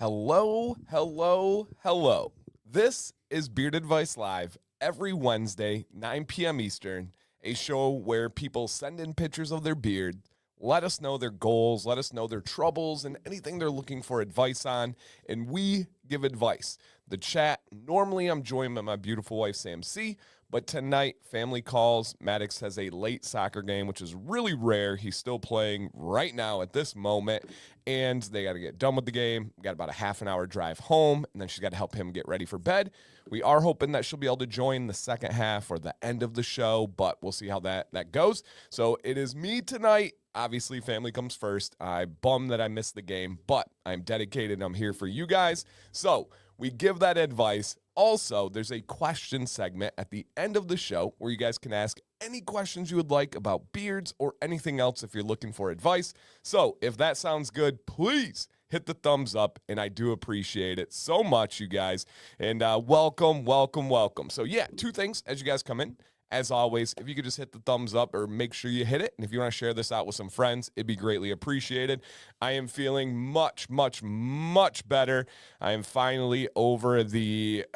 Hello, hello, hello. This is Beard Advice Live every Wednesday, 9 p.m. Eastern, a show where people send in pictures of their beard, let us know their goals, let us know their troubles, and anything they're looking for advice on, and we give advice. The chat, normally I'm joined by my beautiful wife, Sam C., but tonight, family calls. Maddox has a late soccer game, which is really rare. He's still playing right now at this moment, and they got to get done with the game. We got about a half an hour drive home, and then she's got to help him get ready for bed. We are hoping that she'll be able to join the second half or the end of the show, but we'll see how that goes. So it is me tonight. Obviously, family comes first. I'm bummed that I missed the game, but I'm dedicated. I'm here for you guys. So we give that advice. Also, there's a question segment at the end of the show where you guys can ask any questions you would like about beards or anything else if you're looking for advice. So if that sounds good, please hit the thumbs up, and I do appreciate it so much, you guys. And welcome, welcome, welcome. So yeah, two things as you guys come in. As always, if you could just hit the thumbs up or make sure you hit it. And if you want to share this out with some friends, it'd be greatly appreciated. I am feeling much, much, much better. I am finally over the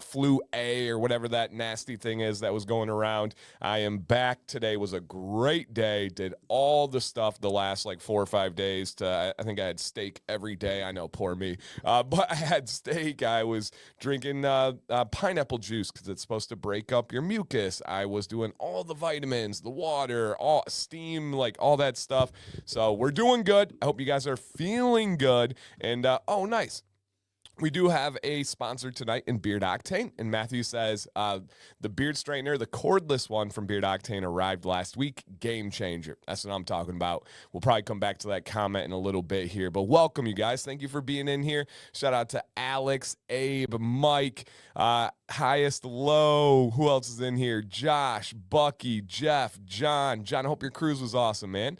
flu A or whatever that nasty thing is that was going around. I am back. Today was a great day. Did all the stuff the last like 4 or 5 days. I think I had steak every day. I know, poor me. But I had steak. I was drinking pineapple juice because it's supposed to break up your mucus. I was doing all the vitamins, the water, all steam, like all that stuff. So we're doing good. I hope you guys are feeling good. And oh, nice. We do have a sponsor tonight in Beard Octane, and Matthew says the beard straightener, the cordless one from Beard Octane, arrived last week. Game changer. That's what I'm talking about. We'll probably come back to that comment in a little bit here, but welcome, you guys. Thank you for being in here. Shout out to Alex, Abe, Mike, Highest Low. Who else is in here? Josh, Bucky, Jeff, John. John, I hope your cruise was awesome, man.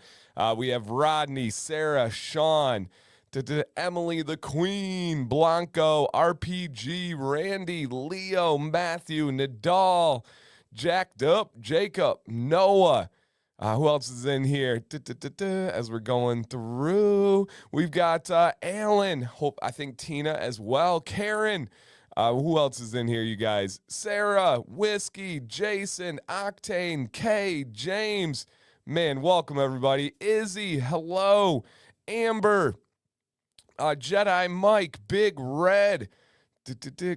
We have Rodney, Sarah, Sean, Emily the Queen, Blanco, RPG, Randy, Leo, Matthew, Nadal, Jacked Up, Jacob, Noah. Who else is in here? As we're going through, we've got Alan. I think Tina as well. Karen. Who else is in here, you guys? Sarah, Whiskey, Jason, Octane, Kay, James. Man, welcome everybody. Izzy, hello. Amber. Jedi Mike, Big Red,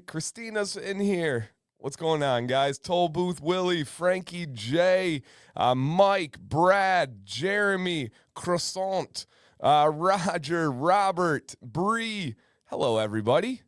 Christina's in here. What's going on, guys? Toll Booth Willie, Frankie J, Mike, Brad, Jeremy, Croissant, Roger, Robert, Bree. Hello, everybody.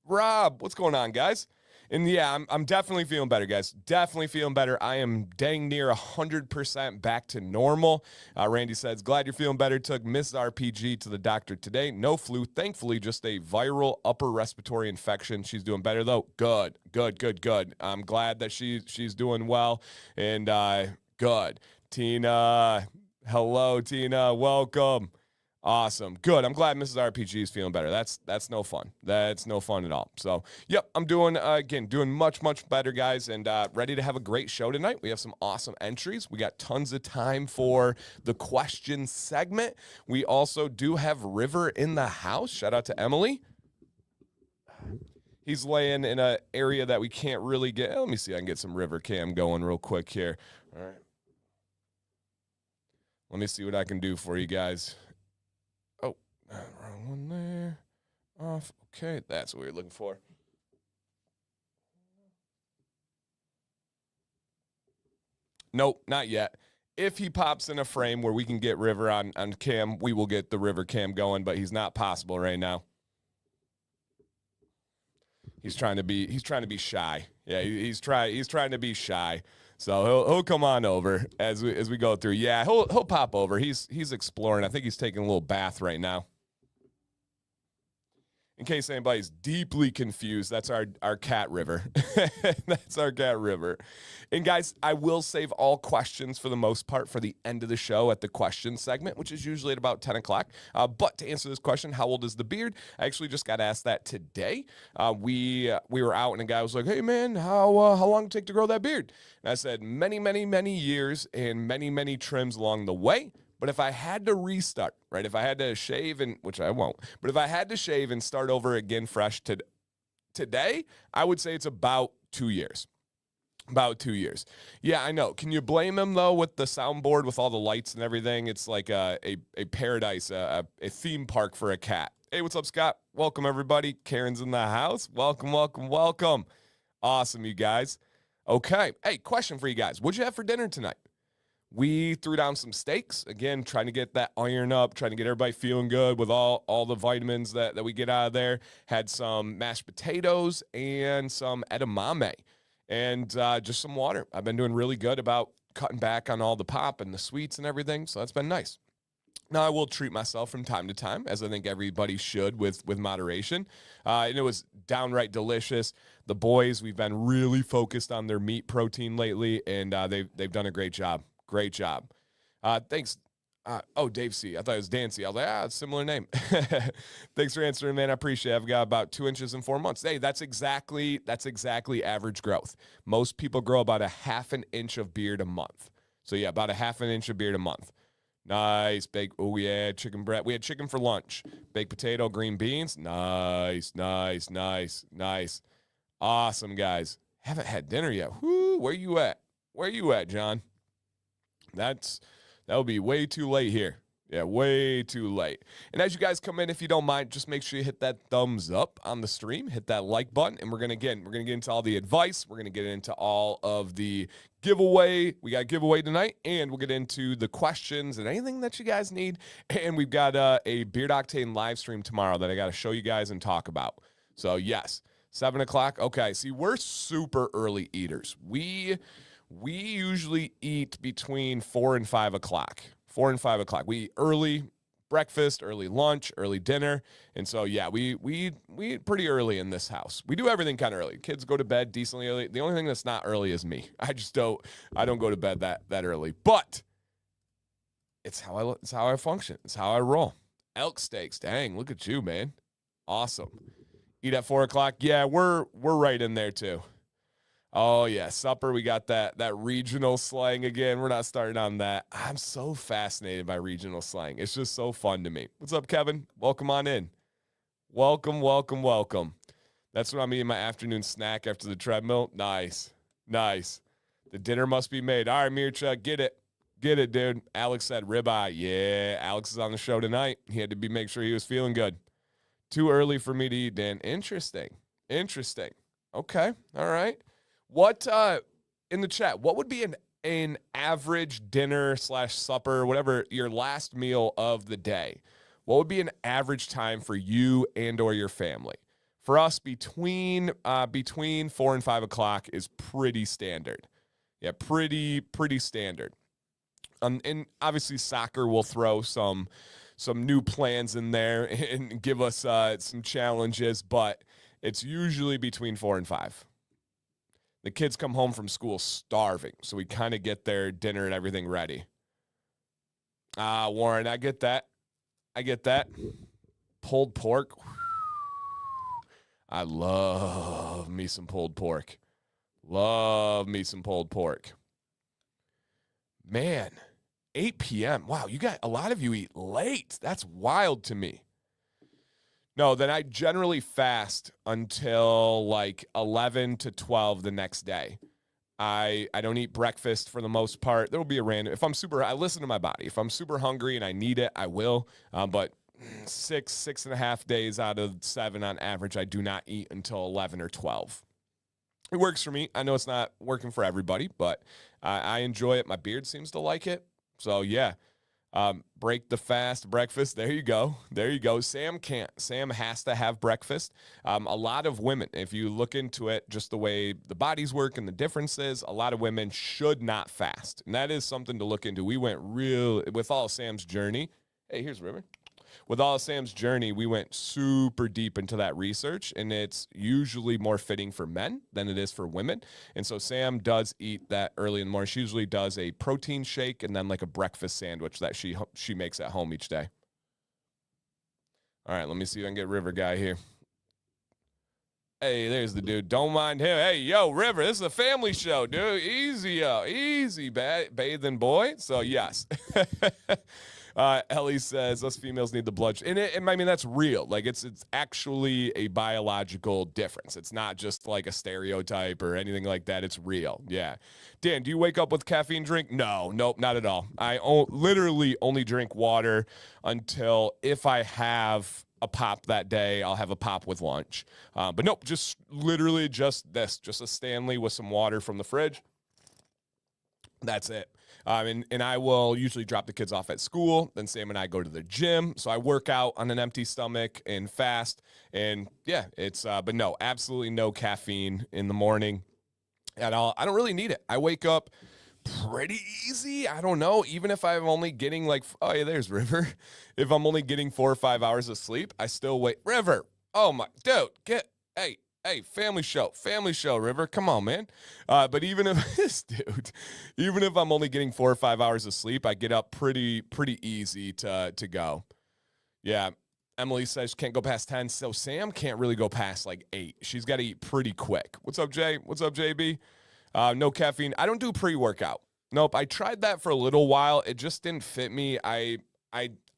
Rob, what's going on, guys? And yeah, I'm definitely feeling better, guys. Definitely feeling better. I am dang near 100% back to normal. Randy says, glad you're feeling better. Took Miss RPG to the doctor today. No flu. Thankfully, just a viral upper respiratory infection. She's doing better, though. Good, good, good, good. I'm glad that she's doing well. And good. Tina, hello, Tina. Welcome. Awesome. Good. I'm glad Mrs. RPG is feeling better. That's no fun. That's no fun at all. So, yep, I'm doing much, much better, guys, and ready to have a great show tonight. We have some awesome entries. We got tons of time for the question segment. We also do have River in the house. Shout out to Emily. He's laying in an area that we can't really get. Let me see. I can get some River cam going real quick here. All right. Let me see what I can do for you guys. Wrong one there. Off. Okay, that's what we were looking for. Nope, not yet. If he pops in a frame where we can get River on cam, we will get the River cam going, but he's not possible right now. He's trying to be shy. Yeah, he's trying to be shy. So he'll come on over as we go through. Yeah, he'll pop over. He's exploring. I think he's taking a little bath right now. In case anybody's deeply confused, that's our cat River. That's our cat River. And guys, I will save all questions for the most part for the end of the show at the question segment, which is usually at about 10 o'clock. But to answer this question, how old is the beard? I actually just got asked that today. We were out and a guy was like, hey man, how long did it take to grow that beard? And I said, many, many, many years and many, many trims along the way. But if I had to restart, right, if I had to shave, and which I won't, but if I had to shave and start over again fresh today, I would say it's about 2 years. About 2 years. Yeah, I know. Can you blame him, though, with the soundboard, with all the lights and everything? It's like a paradise, a theme park for a cat. Hey, what's up, Scott? Welcome, everybody. Karen's in the house. Welcome, welcome, welcome. Awesome, you guys. Okay. Hey, question for you guys. What'd you have for dinner tonight? We threw down some steaks. Again, trying to get that iron up, trying to get everybody feeling good with all the vitamins that we get out of there. Had some mashed potatoes and some edamame. And just some water. I've been doing really good about cutting back on all the pop and the sweets and everything, so that's been nice. Now, I will treat myself from time to time, as I think everybody should with moderation. And it was downright delicious. The boys, we've been really focused on their meat protein lately, and they've done a great job. Great job. Thanks. Dave C. I thought it was Dan C. I was like, similar name. Thanks for answering, man. I appreciate it. I've got about 2 inches in 4 months. Hey, that's exactly average growth. Most people grow about a half an inch of beard a month. So yeah, about a half an inch of beard a month. Nice. Oh yeah, chicken breast. We had chicken for lunch. Baked potato, green beans. Nice. Awesome, guys. Haven't had dinner yet. Whoo, where you at, John? That would be way too late here. Yeah, way too late. And as you guys come in, if you don't mind, just make sure you hit that thumbs up on the stream, hit that like button, and we're gonna get into all the advice. We're gonna get into all of the giveaway. We got a giveaway tonight, and we'll get into the questions and anything that you guys need. And we've got a Beard Octane live stream tomorrow that I got to show you guys and talk about. So yes, 7 o'clock. Okay, see, we're super early eaters. We usually eat between 4 and 5 o'clock. 4 and 5 o'clock. We eat early breakfast, early lunch, early dinner. And so, yeah, we eat pretty early in this house. We do everything kind of early. Kids go to bed decently early. The only thing that's not early is me. I don't go to bed that early. But it's how I function. It's how I roll. Elk steaks. Dang, look at you, man. Awesome. Eat at 4 o'clock. Yeah, we're right in there too. Oh, yeah, supper, we got that regional slang again. We're not starting on that. I'm so fascinated by regional slang. It's just so fun to me. What's up, Kevin? Welcome on in. Welcome. That's when I'm eating my afternoon snack after the treadmill. Nice. The dinner must be made. All right, Mircha, get it, dude. Alex said ribeye. Yeah, Alex is on the show tonight. He had to make sure he was feeling good. Too early for me to eat, Dan. Interesting. Okay, all right. What in the chat? What would be an average dinner / supper, whatever your last meal of the day? What would be an average time for you and or your family? For us, between 4 and 5 o'clock is pretty standard. Yeah, pretty standard. And obviously, soccer will throw some new plans in there and give us some challenges, but it's usually between 4 and 5. The kids come home from school starving, so we kind of get their dinner and everything ready. Warren, I get that. Pulled pork. I love me some pulled pork. Man, 8 p.m. Wow, a lot of you eat late. That's wild to me. No, then I generally fast until like 11 to 12 the next day. I don't eat breakfast for the most part. There will be a random, I listen to my body. If I'm super hungry and I need it, I will. But 6.5 days out of 7 on average, I do not eat until 11 or 12. It works for me. I know it's not working for everybody, but I enjoy it. My beard seems to like it. So yeah. Break the fast breakfast. There you go. Sam can't. Sam has to have breakfast. A lot of women, if you look into it, just the way the bodies work and the differences, a lot of women should not fast. And that is something to look into. We went with all of Sam's journey. Hey, here's River. With all of Sam's journey, we went super deep into that research, and it's usually more fitting for men than it is for women. And so Sam does eat that early in the morning. She usually does a protein shake and then like a breakfast sandwich that she makes at home each day. All right, let me see if I can get River Guy here. Hey, there's the dude. Don't mind him. Hey, yo, River, this is a family show, dude. Easy, yo. Easy, bathing boy. So, yes. Ellie says, us females need the blood. And I mean, that's real. Like, it's actually a biological difference. It's not just like a stereotype or anything like that. It's real. Yeah. Dan, do you wake up with caffeine drink? No, nope, not at all. I literally only drink water until if I have a pop that day, I'll have a pop with lunch. But nope, just literally just a Stanley with some water from the fridge. That's it. And I will usually drop the kids off at school. Then Sam and I go to the gym. So I work out on an empty stomach and fast. And yeah, it's, but no, absolutely no caffeine in the morning at all. I don't really need it. I wake up pretty easy. I don't know. Even if I'm only getting like, oh yeah, there's River. If I'm only getting 4 or 5 hours of sleep, I still wait. River. Oh my, dude, hey, family show, River. Come on, man. But even if this dude, even if I'm only getting 4 or 5 hours of sleep, I get up pretty easy to go. Yeah. Emily says she can't go past 10. So Sam can't really go past like 8. She's got to eat pretty quick. What's up, Jay? What's up, JB? No caffeine. I don't do pre-workout. Nope. I tried that for a little while. It just didn't fit me.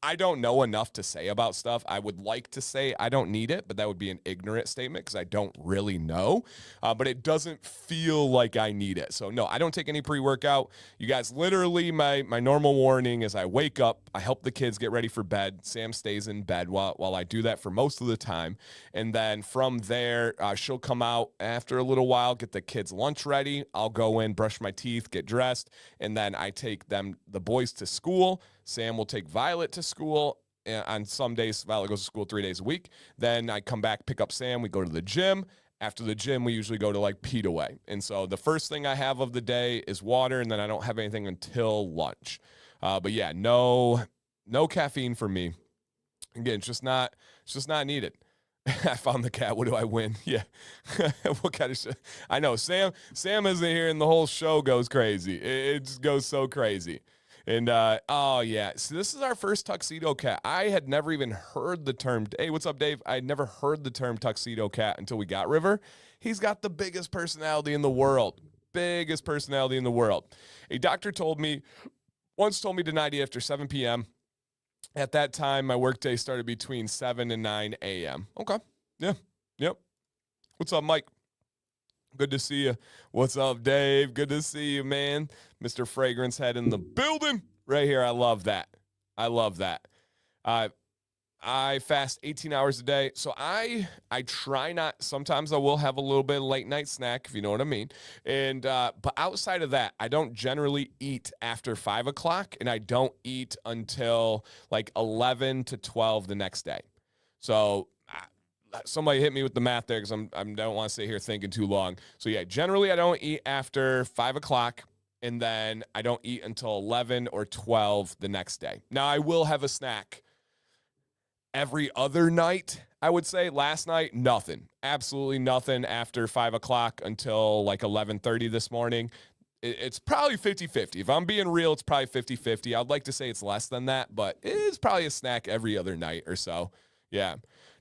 I don't know enough to say about stuff. I would like to say I don't need it, but that would be an ignorant statement because I don't really know. But it doesn't feel like I need it. So no, I don't take any pre-workout. You guys, literally my normal morning is I wake up, I help the kids get ready for bed. Sam stays in bed while I do that for most of the time. And then from there, she'll come out after a little while, get the kids' lunch ready. I'll go in, brush my teeth, get dressed, and then I take the boys to school. Sam will take Violet to school. On some days, Violet goes to school 3 days a week. Then I come back, pick up Sam. We go to the gym. After the gym, we usually go to like Pete Away. And so the first thing I have of the day is water, and then I don't have anything until lunch. But yeah, no caffeine for me. Again, it's just not needed. I found the cat. What do I win? Yeah. What kind of show? I know Sam isn't here, and the whole show goes crazy. It just goes so crazy. And, oh, yeah. So this is our first tuxedo cat. I had never even heard the term. Hey, what's up, Dave? I had never heard the term tuxedo cat until we got River. He's got the biggest personality in the world. Biggest personality in the world. A doctor once told me to night after 7 p.m. At that time, my workday started between 7 and 9 a.m. Okay. Yeah. Yep. What's up, Mike? Good to see you. What's up, Dave? Good to see you, man. Mr. Fragrance Head in the building right here. I love that. I fast 18 hours a day. So I try not, sometimes I will have a little bit of late night snack, if you know what I mean. And, but outside of that, I don't generally eat after 5 o'clock, and I don't eat until like 11 to 12 the next day. So somebody hit me with the math there because I don't want to sit here thinking too long. So yeah, generally I don't eat after 5 o'clock, and then I don't eat until 11 or 12 the next day. Now I will have a snack every other night. I would say last night, nothing, absolutely nothing after 5 o'clock until like 11:30 this morning. It's probably 50-50. If I'm being real, it's probably 50-50. I'd like to say it's less than that, but it's probably a snack every other night or so. Yeah.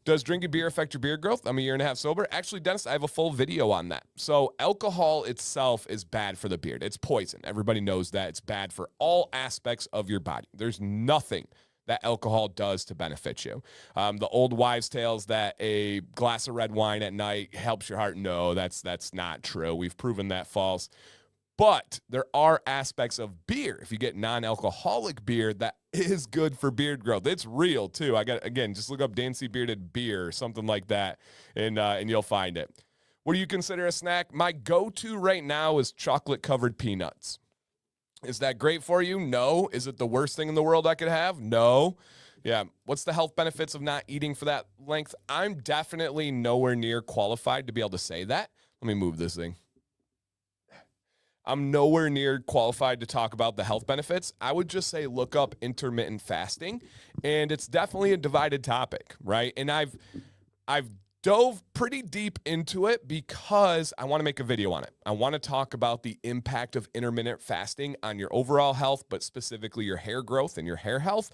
Does drinking beer affect your beard growth? I'm a year and a half sober. Actually, Dennis, I have a full video on that. So alcohol itself is bad for the beard. It's poison. Everybody knows that. It's bad for all aspects of your body. There's nothing that alcohol does to benefit you. The old wives' tales that a glass of red wine at night helps your heart. No, that's not true. We've proven that false. But there are aspects of beer. If you get non-alcoholic beer, that is good for beard growth. It's real too. Again, just look up Dancy Bearded Beer or something like that, and you'll find it. What do you consider a snack? My go-to right now is chocolate-covered peanuts. Is that great for you? No. Is it the worst thing in the world I could have? No. Yeah. What's the health benefits of not eating for that length? I'm definitely nowhere near qualified to be able to say that. Let me move this thing. I'm nowhere near qualified to talk about the health benefits. I would just say look up intermittent fasting, and it's definitely a divided topic, right? And I've dove pretty deep into it because I want to make a video on it. I want to talk about the impact of intermittent fasting on your overall health, but specifically your hair growth and your hair health.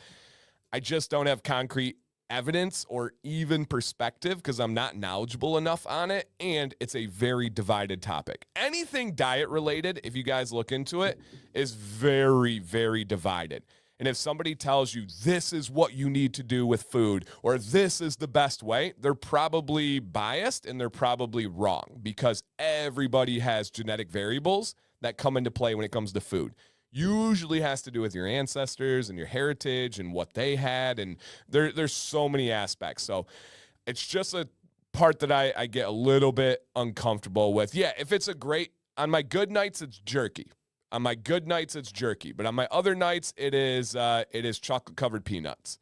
I just don't have concrete evidence or even perspective because I'm not knowledgeable enough on it, and it's a very divided topic. Anything diet related, if you guys look into it, is very, very divided. And if somebody tells you this is what you need to do with food or this is the best way, they're probably biased and they're probably wrong because everybody has genetic variables that come into play when it comes to food. Usually has to do with your ancestors and your heritage and what they had. And there's so many aspects. So it's just a part that I get a little bit uncomfortable with. Yeah, if it's on my good nights, it's jerky. On my good nights, it's jerky. But on my other nights, it is chocolate-covered peanuts.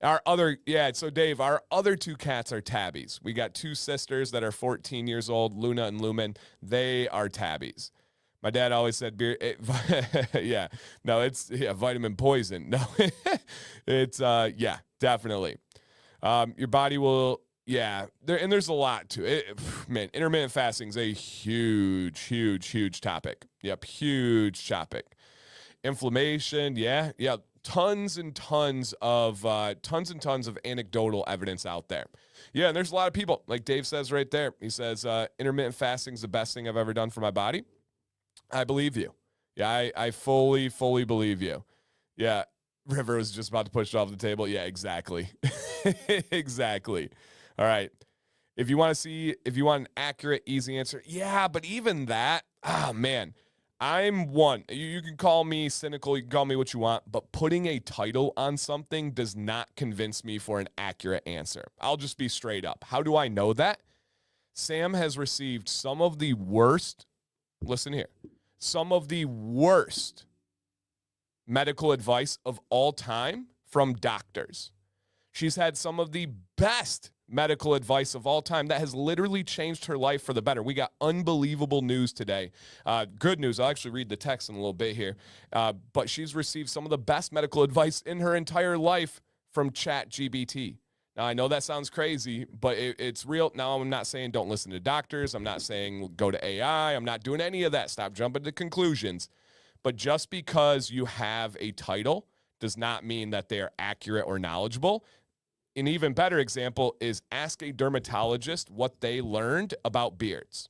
So Dave, our other two cats are tabbies. We got two sisters that are 14 years old, Luna and Lumen. They are tabbies. My dad always said beer. Vitamin poison. No, it's definitely. Your body will, there's a lot to it. Man, intermittent fasting is a huge topic. Yep, huge topic. Inflammation, tons and tons of anecdotal evidence out there. Yeah, and there's a lot of people, like Dave says right there. He says intermittent fasting is the best thing I've ever done for my body. I believe you. Yeah, I fully believe you. Yeah, River was just about to push it off the table. Yeah, exactly. Exactly. All right. If you want an accurate, easy answer, yeah, but even that, man, I'm one. You can call me cynical, you can call me what you want, but putting a title on something does not convince me for an accurate answer. I'll just be straight up. How do I know that? Sam has received some of the worst medical advice of all time from doctors. She's had some of the best medical advice of all time that has literally changed her life for the better. We got unbelievable news today. Good news. I'll actually read the text in a little bit here. But she's received some of the best medical advice in her entire life from ChatGPT. Now, I know that sounds crazy, but it's real. Now, I'm not saying don't listen to doctors. I'm not saying go to AI. I'm not doing any of that. Stop jumping to conclusions. But just because you have a title does not mean that they are accurate or knowledgeable. An even better example is ask a dermatologist what they learned about beards.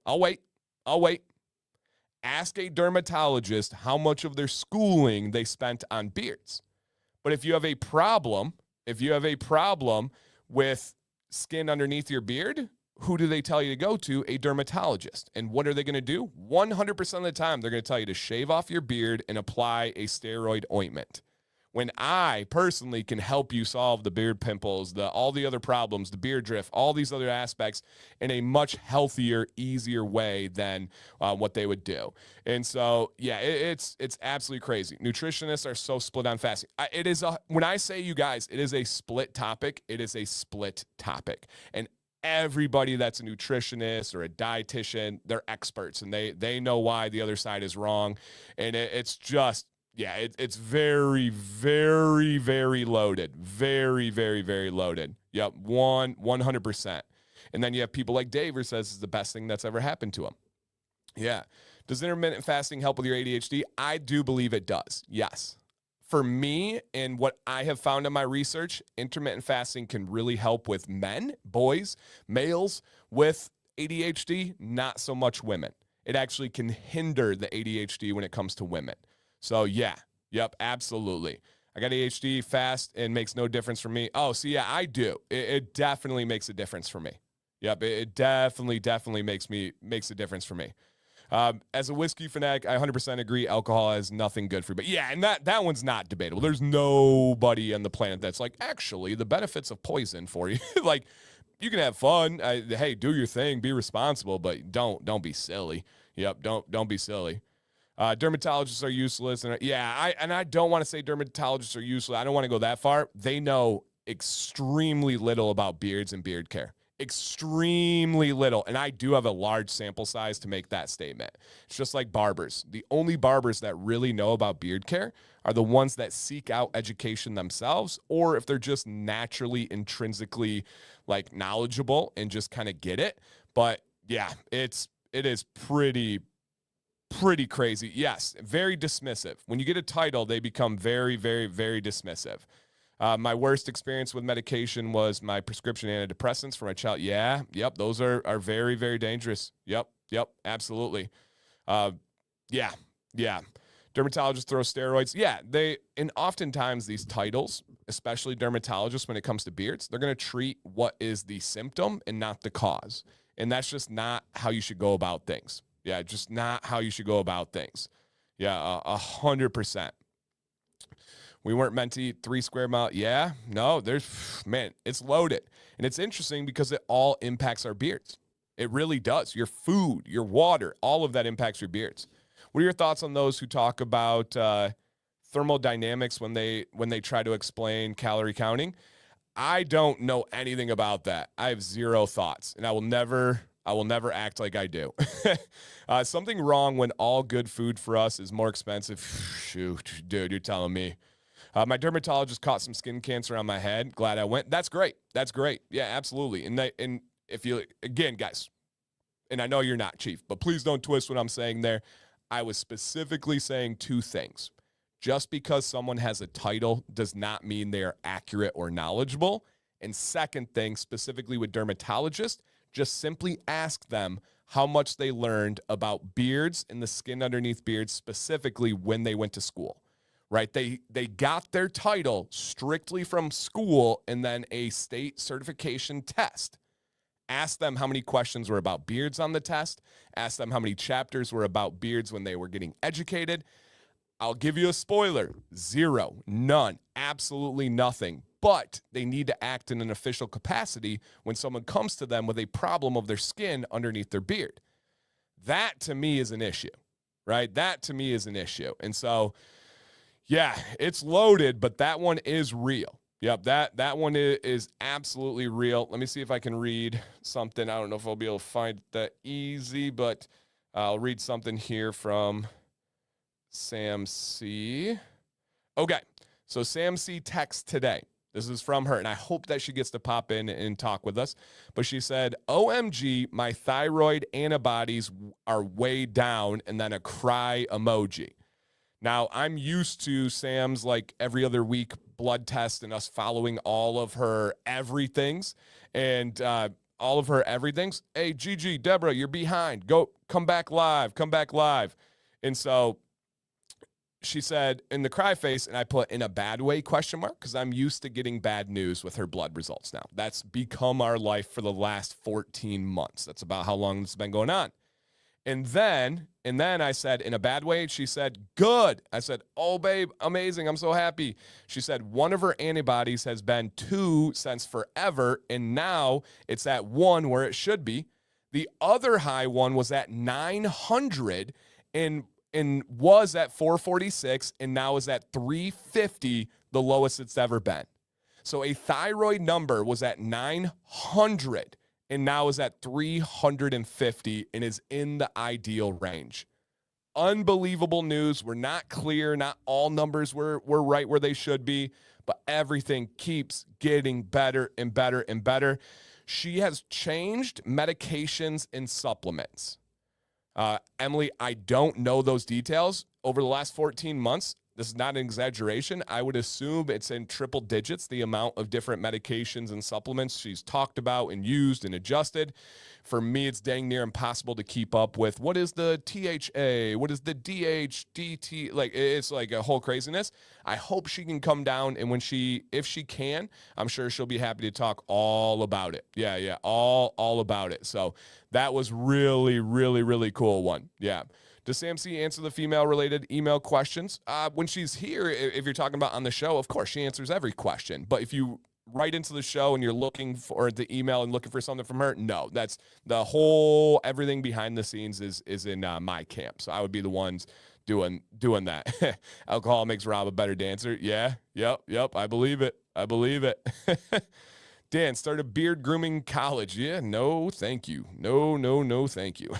I'll wait. Ask a dermatologist how much of their schooling they spent on beards. But if you have a problem with skin underneath your beard, who do they tell you to go to? A dermatologist. And what are they going to do? 100% of the time, they're going to tell you to shave off your beard and apply a steroid ointment. When I personally can help you solve the beard pimples, all the other problems, the beard drift, all these other aspects in a much healthier, easier way than what they would do. And so, yeah, it's absolutely crazy. Nutritionists are so split on fasting. When I say, you guys, it is a split topic. It is a split topic. And everybody that's a nutritionist or a dietitian, they're experts, and they know why the other side is wrong. And it's just, yeah, it's very, very, very loaded. Very, very, very loaded. Yep, 100%. And then you have people like Dave who says it's the best thing that's ever happened to him. Yeah. Does intermittent fasting help with your ADHD? I do believe it does, yes. For me, and what I have found in my research, intermittent fasting can really help with men, boys, males with ADHD, not so much women. It actually can hinder the ADHD when it comes to women. So, yeah, yep, absolutely. I got ADHD, fast, and makes no difference for me. Oh, so yeah, I do. It definitely makes a difference for me. Yep, it definitely makes a difference for me. As a whiskey fanatic, I 100% agree alcohol has nothing good for you. But yeah, and that one's not debatable. There's nobody on the planet that's like, actually, the benefits of poison for you. Like, you can have fun. Hey, do your thing, be responsible, but don't be silly. Yep, don't be silly. Dermatologists are useless. And I don't want to say dermatologists are useless. I don't want to go that far. They know extremely little about beards and beard care. Extremely little. And I do have a large sample size to make that statement. It's just like barbers. The only barbers that really know about beard care are the ones that seek out education themselves, or if they're just naturally, intrinsically like knowledgeable and just kind of get it. But yeah, it is pretty crazy. Yes, very dismissive. When you get a title, they become very, very, very dismissive. My worst experience with medication was my prescription antidepressants for my child. Yeah, yep, those are very, very dangerous. Yep, absolutely. Yeah, yeah. Dermatologists throw steroids. Yeah, and oftentimes these titles, especially dermatologists, when it comes to beards, they're going to treat what is the symptom and not the cause. And that's just not how you should go about things. Yeah, just not how you should go about things. Yeah, 100%. We weren't meant to eat 3 square miles. Yeah, no, man, it's loaded. And it's interesting because it all impacts our beards. It really does. Your food, your water, all of that impacts your beards. What are your thoughts on those who talk about thermodynamics when they try to explain calorie counting? I don't know anything about that. I have zero thoughts, and I will never act like I do. Something wrong when all good food for us is more expensive. Shoot, dude, you're telling me. My dermatologist caught some skin cancer on my head. Glad I went. That's great. Yeah, absolutely. And if you, again, guys, and I know you're not, Chief, but please don't twist what I'm saying there. I was specifically saying 2 things. Just because someone has a title does not mean they're accurate or knowledgeable. And second thing, specifically with dermatologists, just simply ask them how much they learned about beards and the skin underneath beards, specifically when they went to school, right? They got their title strictly from school and then a state certification test. Ask them how many questions were about beards on the test. Ask them how many chapters were about beards when they were getting educated. I'll give you a spoiler. 0, none, absolutely nothing. But they need to act in an official capacity when someone comes to them with a problem of their skin underneath their beard. That to me is an issue, right? That to me is an issue. And so, yeah, it's loaded, but that one is real. Yep, that one is absolutely real. Let me see if I can read something. I don't know if I'll be able to find that easy, but I'll read something here from Sam C. Okay, so Sam C texts today. This is from her, and I hope that she gets to pop in and talk with us. But she said, OMG, my thyroid antibodies are way down, and then a cry emoji. Now, I'm used to Sam's like every other week blood test and us following all of her everythings and all of her everythings. Hey, Gigi, Deborah, you're behind. Come back live. And so she said in the cry face, and I put in a bad way question mark because I'm used to getting bad news with her blood results now. That's become our life for the last 14 months. That's about how long this has been going on. And then I said, in a bad way, she said, good. I said, oh, babe, amazing. I'm so happy. She said, one of her antibodies has been 2 since forever, and now it's at 1 where it should be. The other high one was at 900 and was at 446, and now is at 350, the lowest it's ever been. So a thyroid number was at 900 and now is at 350 and is in the ideal range. Unbelievable news. We're not clear. Not all numbers were right where they should be, but everything keeps getting better and better and better. She has changed medications and supplements. Emily, I don't know those details. Over the last 14 months, this is not an exaggeration. I would assume it's in triple digits, the amount of different medications and supplements she's talked about and used and adjusted. For me, it's dang near impossible to keep up with. What is the THA? What is the DHDT? Like, it's like a whole craziness. I hope she can come down, and if she can, I'm sure she'll be happy to talk all about it. Yeah, all about it. So that was really, really, really cool one. Yeah. Does Sam C answer the female-related email questions? When she's here, if you're talking about on the show, of course, she answers every question. But if you write into the show and you're looking for the email and looking for something from her, no. That's the whole everything behind the scenes is in my camp. So I would be the ones doing that. Alcohol makes Rob a better dancer. Yeah, yep. I believe it. Dan, start a beard grooming college. Yeah, no, thank you. No, thank you.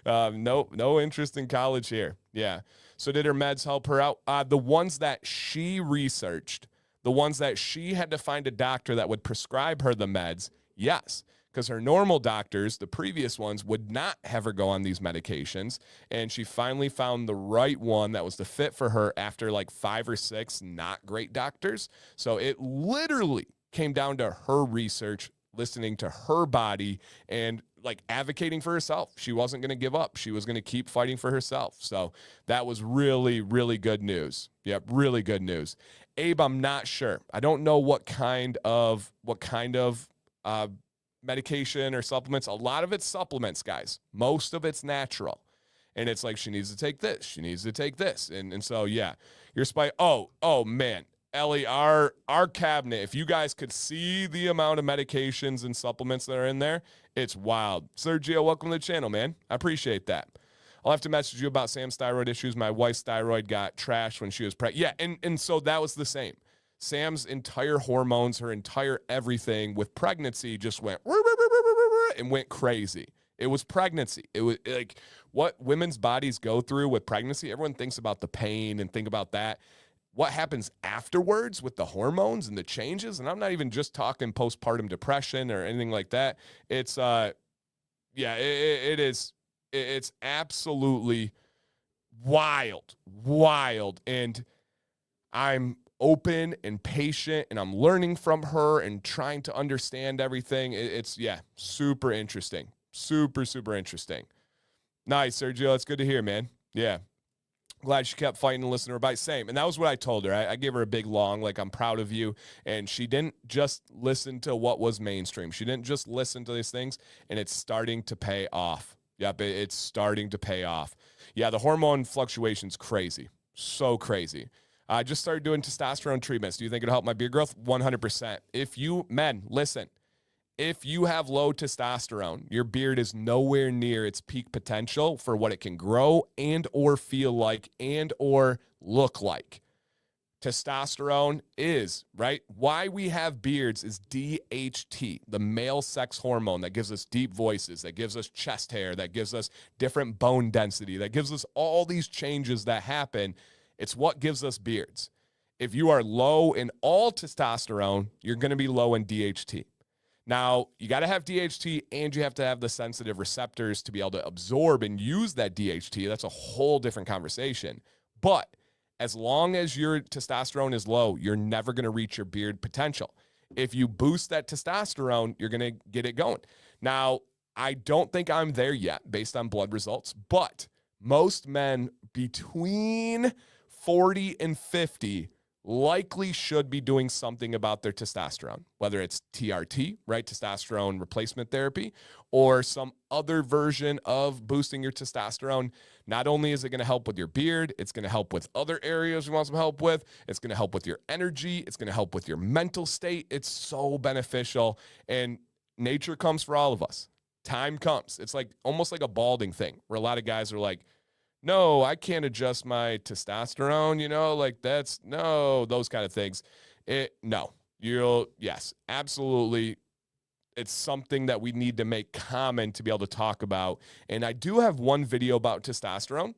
No interest in college here. Yeah. So did her meds help her out? The ones that she researched, the ones that she had to find a doctor that would prescribe her the meds, yes. because her normal doctors, the previous ones, would not have her go on these medications. And she finally found the right one that was the fit for her after like 5 or 6 not great doctors. So it literally came down to her research, listening to her body, and like advocating for herself. She wasn't going to give up. She was going to keep fighting for herself. So that was really, really good news. Yep, really good news. Abe, I'm not sure. I don't know what kind of medication or supplements. A lot of it's supplements, guys. Most of it's natural. And it's like, she needs to take this. She needs to take this. And so, yeah, your spike. Oh, man. Ellie, our cabinet, if you guys could see the amount of medications and supplements that are in there, it's wild. Sergio, welcome to the channel, man. I appreciate that. I'll have to message you about Sam's thyroid issues. My wife's thyroid got trashed when she was pregnant. Yeah, and so that was the same. Sam's entire hormones, her entire everything with pregnancy just went and went crazy. It was pregnancy. It was like what women's bodies go through with pregnancy. Everyone thinks about the pain and think about that. What happens afterwards with the hormones and the changes, and I'm not even just talking postpartum depression or anything like that. It's it's absolutely wild, and I'm open and patient, and I'm learning from her and trying to understand everything. It's super interesting, super interesting. Nice, Sergio. That's good to hear, man. Yeah. Glad she kept fighting and listening to her advice. Same. And that was what I told her. I gave her a big long, like, I'm proud of you. And she didn't just listen to what was mainstream. She didn't just listen to these things, and it's starting to pay off. Yep, it's starting to pay off. Yeah, the hormone fluctuation's crazy. So crazy. I just started doing testosterone treatments. Do you think it'll help my beard growth? 100%. Men, listen. If you have low testosterone, your beard is nowhere near its peak potential for what it can grow and or feel like and or look like. Testosterone is, right? Why we have beards is DHT, the male sex hormone that gives us deep voices, that gives us chest hair, that gives us different bone density, that gives us all these changes that happen. It's what gives us beards. If you are low in all testosterone, you're going to be low in DHT. Now, you got to have DHT, and you have to have the sensitive receptors to be able to absorb and use that DHT. That's a whole different conversation. But as long as your testosterone is low, you're never going to reach your beard potential. If you boost that testosterone, you're going to get it going. Now, I don't think I'm there yet based on blood results, but most men between 40 and 50 likely should be doing something about their testosterone, whether it's TRT, right, testosterone replacement therapy, or some other version of boosting your testosterone. Not only is it going to help with your beard, it's going to help with other areas you want some help with. It's going to help with your energy. It's going to help with your mental state. It's so beneficial, and nature comes for all of us. Time comes. It's like almost like a balding thing where a lot of guys are like, no, I can't adjust my testosterone, like those kind of things. Yes, absolutely. It's something that we need to make common to be able to talk about. And I do have one video about testosterone,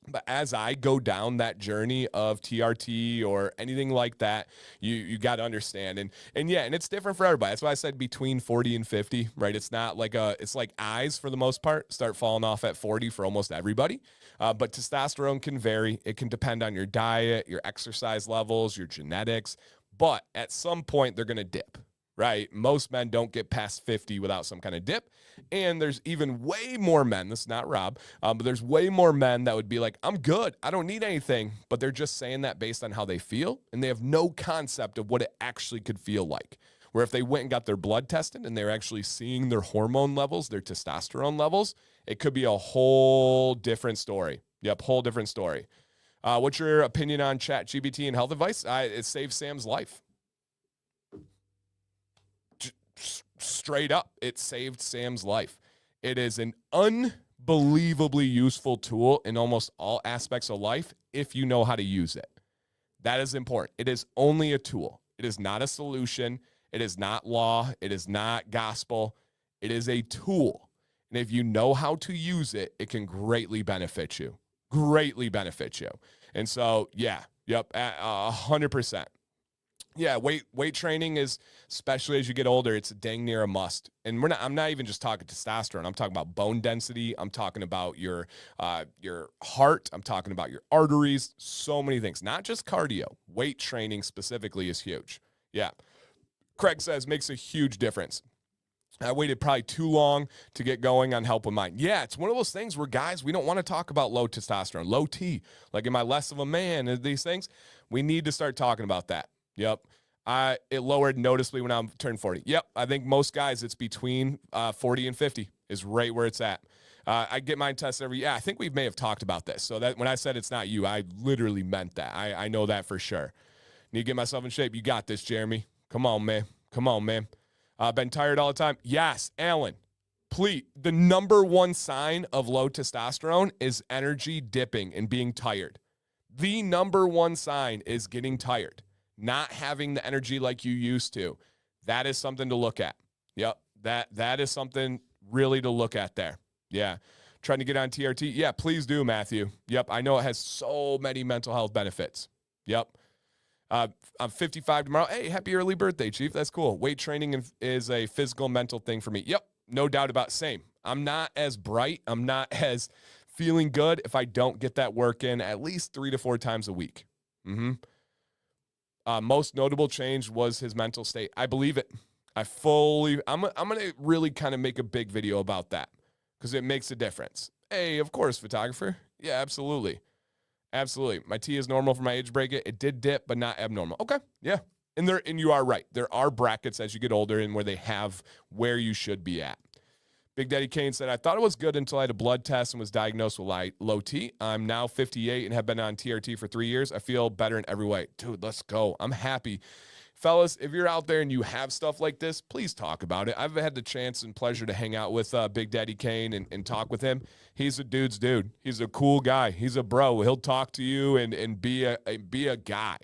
but as I go down that journey of TRT or anything like that, you got to understand. And it's different for everybody. That's why I said between 40 and 50, right? It's not like it's like eyes for the most part start falling off at 40 for almost everybody. But testosterone can vary. It can depend on your diet, your exercise levels, your genetics. But at some point, they're going to dip, right? Most men don't get past 50 without some kind of dip. And there's even way more men, this is not Rob, but there's way more men that would be like, I'm good, I don't need anything. But they're just saying that based on how they feel. And they have no concept of what it actually could feel like. Where if they went and got their blood tested and they're actually seeing their hormone levels, their testosterone levels, it could be a whole different story. Yep, whole different story. What's your opinion on ChatGPT and health advice? It saved Sam's life. Straight up, it saved Sam's life. It is an unbelievably useful tool in almost all aspects of life if you know how to use it. That is important. It is only a tool. It is not a solution. It is not law. It is not gospel. It is a tool. And if you know how to use it, it can greatly benefit you. Greatly benefit you. And so, 100%. Yeah, weight training is, especially as you get older, it's dang near a must. And I'm not even just talking testosterone. I'm talking about bone density. I'm talking about your heart. I'm talking about your arteries. So many things. Not just cardio. Weight training specifically is huge. Yeah. Craig says makes a huge difference. I waited probably too long to get going on help with mine. Yeah, it's one of those things where, guys, we don't want to talk about low testosterone, low T. Like, am I less of a man? And these things, we need to start talking about that. Yep. It lowered noticeably when I turned 40. Yep. I think most guys, it's between 40 and 50 is right where it's at. I get mine tested every year. Yeah, I think we may have talked about this. So that when I said it's not you, I literally meant that. I know that for sure. Need to get myself in shape. You got this, Jeremy. Come on, man. Come on, man. Been tired all the time. Yes, Alan, please. The number one sign of low testosterone is energy dipping and being tired. The number one sign is getting tired, not having the energy like you used to. That is something to look at. Yep, that is something really to look at there. Yeah, trying to get on TRT. Yeah, please do, Matthew. Yep, I know it has so many mental health benefits. Yep. I'm 55 tomorrow. Hey, happy early birthday, Chief. That's cool. Weight training is a physical, mental thing for me. Yep, no doubt about it. Same. I'm not as bright. I'm not as feeling good if I don't get that work in at least 3 to 4 times a week. Most notable change was his mental state. I believe it. I'm going to really kind of make a big video about that because it makes a difference. Hey, of course, photographer. Yeah, absolutely. Absolutely. My T is normal for my age bracket. It did dip, but not abnormal. Okay. Yeah. And you are right. There are brackets as you get older and where they have where you should be at. Big Daddy Kane said, I thought it was good until I had a blood test and was diagnosed with low T. I'm now 58 and have been on TRT for 3 years. I feel better in every way. Dude, let's go. I'm happy. Fellas, if you're out there and you have stuff like this, please talk about it. I've had the chance and pleasure to hang out with Big Daddy Kane and talk with him. He's a dude's dude. He's a cool guy. He's a bro. He'll talk to you and be a guy.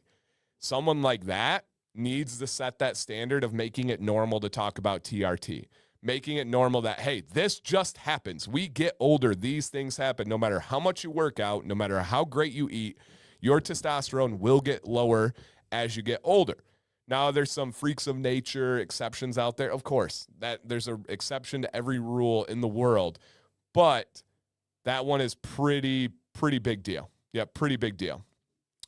Someone like that needs to set that standard of making it normal to talk about TRT. Making it normal that, hey, this just happens. We get older. These things happen. No matter how much you work out, no matter how great you eat, your testosterone will get lower as you get older. Now, there's some freaks of nature exceptions out there. Of course, that there's an exception to every rule in the world, but that one is pretty big deal. Yeah, pretty big deal.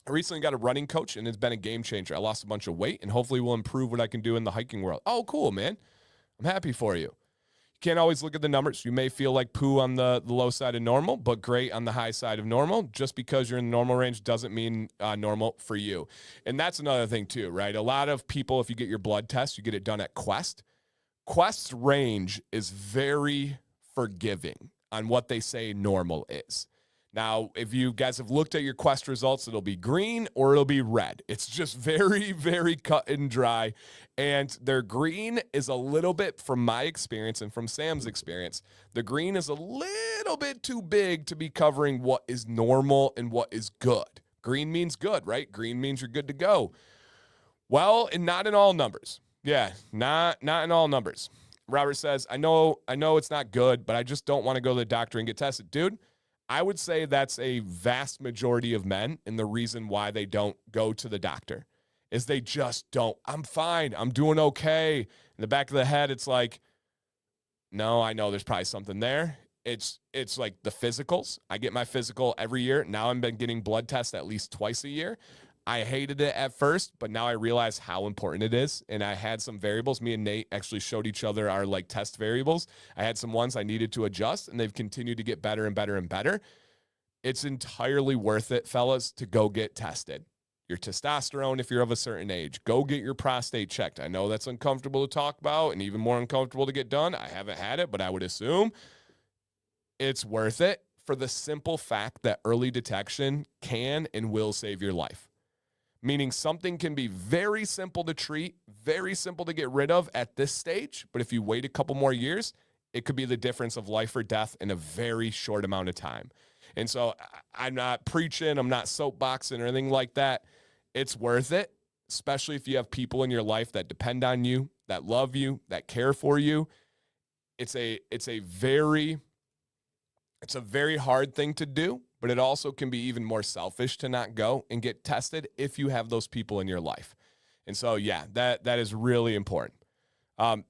I recently got a running coach, and it's been a game changer. I lost a bunch of weight, and hopefully will improve what I can do in the hiking world. Oh, cool, man. I'm happy for you. Can't always look at the numbers. You may feel like poo on the low side of normal, but great on the high side of normal. Just because you're in the normal range doesn't mean normal for you. And that's another thing too, right? A lot of people, if you get your blood test, you get it done at Quest. Quest's range is very forgiving on what they say normal is. Now, if you guys have looked at your Quest results, it'll be green or it'll be red. It's just very cut and dry. And their green is a little bit, from my experience and from Sam's experience, the green is a little bit too big to be covering what is normal and what is good. Green means good, right? Green means you're good to go. Well, and not in all numbers. Yeah, not in all numbers. Robert says, I know it's not good, but I just don't want to go to the doctor and get tested. Dude, I would say that's a vast majority of men, and the reason why they don't go to the doctor is they just don't. I'm fine. I'm doing okay. In the back of the head, it's like, no, I know there's probably something there. It's like the physicals. I get my physical every year. Now I've been getting blood tests at least twice a year. I hated it at first, but now I realize how important it is. And I had some variables. Me and Nate actually showed each other our like test variables. I had some ones I needed to adjust, and they've continued to get better and better and better. It's entirely worth it, fellas, to go get tested. Your testosterone, if you're of a certain age, go get your prostate checked. I know that's uncomfortable to talk about and even more uncomfortable to get done. I haven't had it, but I would assume it's worth it for the simple fact that early detection can and will save your life. Meaning something can be very simple to treat, very simple to get rid of at this stage, but if you wait a couple more years, it could be the difference of life or death in a very short amount of time. And so I'm not preaching, I'm not soapboxing or anything like that. It's worth it, especially if you have people in your life that depend on you, that love you, that care for you. It's a very hard thing to do, but it also can be even more selfish to not go and get tested if you have those people in your life. And so, yeah, that is really important.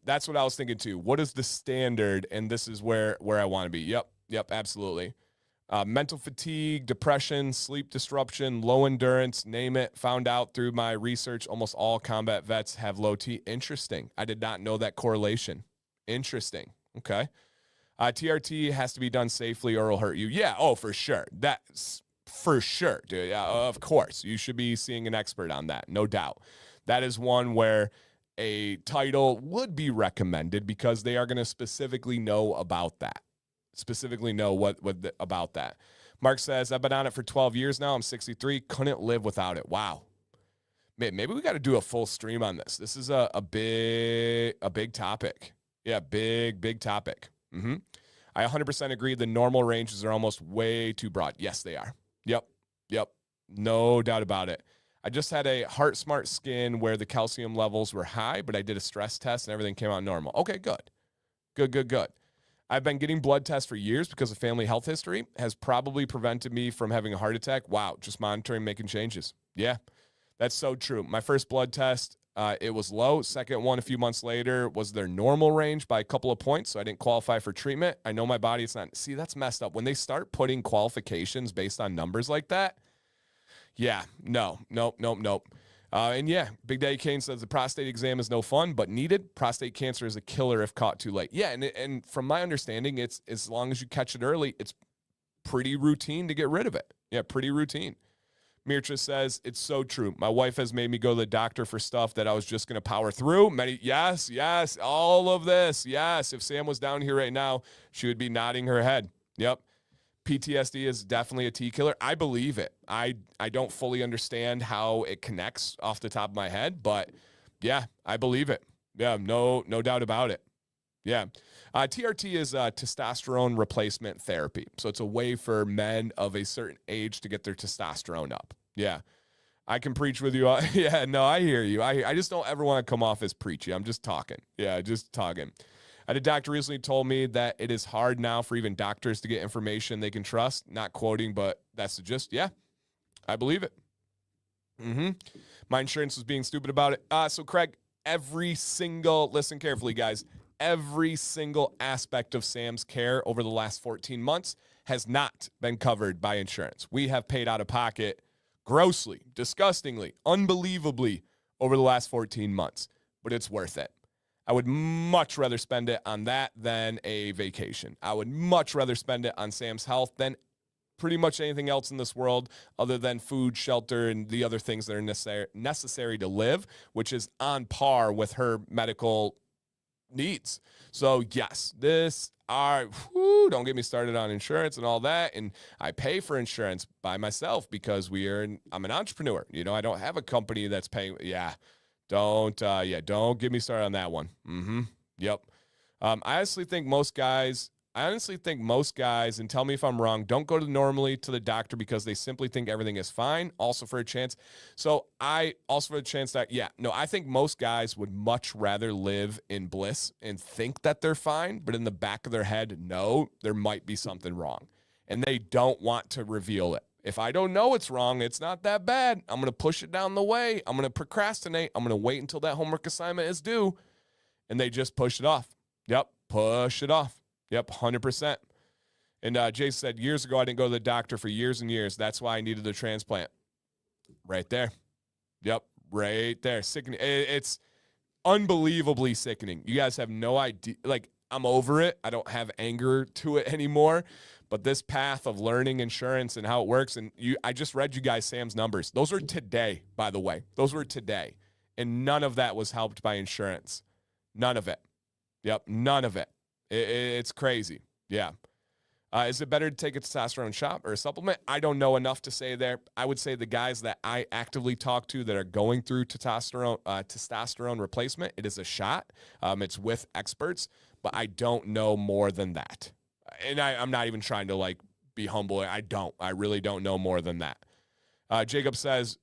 That's what I was thinking too. What is the standard? And this is where I want to be. Yep, absolutely. Mental fatigue, depression, sleep disruption, low endurance, name it. Found out through my research, almost all combat vets have low T. Interesting. I did not know that correlation. Interesting. Okay. TRT has to be done safely or it'll hurt you. Yeah. Oh, for sure. That's for sure, dude. Yeah, of course. You should be seeing an expert on that. No doubt. That is one where a title would be recommended because they are going to specifically know about that. Specifically know what about that. Mark says, I've been on it for 12 years now. I'm 63. Couldn't live without it. Wow. Maybe we got to do a full stream on this. This is a big topic. Yeah, big topic. I 100% agree. The normal ranges are almost way too broad. Yes, they are. Yep. No doubt about it. I just had a Heart Smart skin where the calcium levels were high, but I did a stress test and everything came out normal. Okay, good. I've been getting blood tests for years because of family health history has probably prevented me from having a heart attack. Wow, just monitoring, making changes. Yeah, that's so true. My first blood test, it was low. Second one, a few months later, was their normal range by a couple of points, so I didn't qualify for treatment. I know my body, it's not. See, that's messed up. When they start putting qualifications based on numbers like that, yeah, nope. And yeah, Big Daddy Kane says the prostate exam is no fun, but needed. Prostate cancer is a killer if caught too late. Yeah, and from my understanding, it's as long as you catch it early, it's pretty routine to get rid of it. Yeah, pretty routine. Mirtra says, it's so true. My wife has made me go to the doctor for stuff that I was just going to power through. Yes, all of this. Yes, if Sam was down here right now, she would be nodding her head. Yep. PTSD is definitely a T killer. I believe it. I don't fully understand how it connects off the top of my head, but yeah, I believe it. Yeah, no doubt about it. Yeah. TRT is testosterone replacement therapy. So it's a way for men of a certain age to get their testosterone up. Yeah. I can preach with you. Yeah, no, I hear you. I just don't ever want to come off as preachy. I'm just talking. Yeah, just talking. I had a doctor recently told me that it is hard now for even doctors to get information they can trust. Not quoting, but that's the gist. Yeah, I believe it. My insurance was being stupid about it. So Craig, listen carefully, guys, every single aspect of Sam's care over the last 14 months has not been covered by insurance. We have paid out of pocket grossly, disgustingly, unbelievably over the last 14 months, but it's worth it. I would much rather spend it on that than a vacation. I would much rather spend it on Sam's health than pretty much anything else in this world other than food, shelter, and the other things that are necessary to live, which is on par with her medical needs. So yes, don't get me started on insurance and all that. And I pay for insurance by myself because I'm an entrepreneur. I don't have a company that's paying. Yeah. Don't get me started on that one. Yep. I honestly think most guys, and tell me if I'm wrong, don't go normally to the doctor because they simply think everything is fine. Also for a chance. I think most guys would much rather live in bliss and think that they're fine, but in the back of their head, no, there might be something wrong. And they don't want to reveal it. If I don't know it's wrong, it's not that bad. I'm going to push it down the way. I'm going to procrastinate. I'm going to wait until that homework assignment is due. And they just push it off. Yep, push it off. Yep, 100%. And Jay said, years ago, I didn't go to the doctor for years and years. That's why I needed the transplant. Right there. Yep, right there. Sickening. It's unbelievably sickening. You guys have no idea. Like, I'm over it. I don't have anger to it anymore. But this path of learning insurance and how it works, and I just read you guys Sam's numbers. Those are today, by the way. Those were today. And none of that was helped by insurance. None of it. Yep, none of it. It's crazy. Yeah. Is it better to take a testosterone shot or a supplement? I don't know enough to say there. I would say the guys that I actively talk to that are going through testosterone replacement, it is a shot. It's with experts, but I don't know more than that. And I'm not even trying to be humble. I really don't know more than that. Jacob says,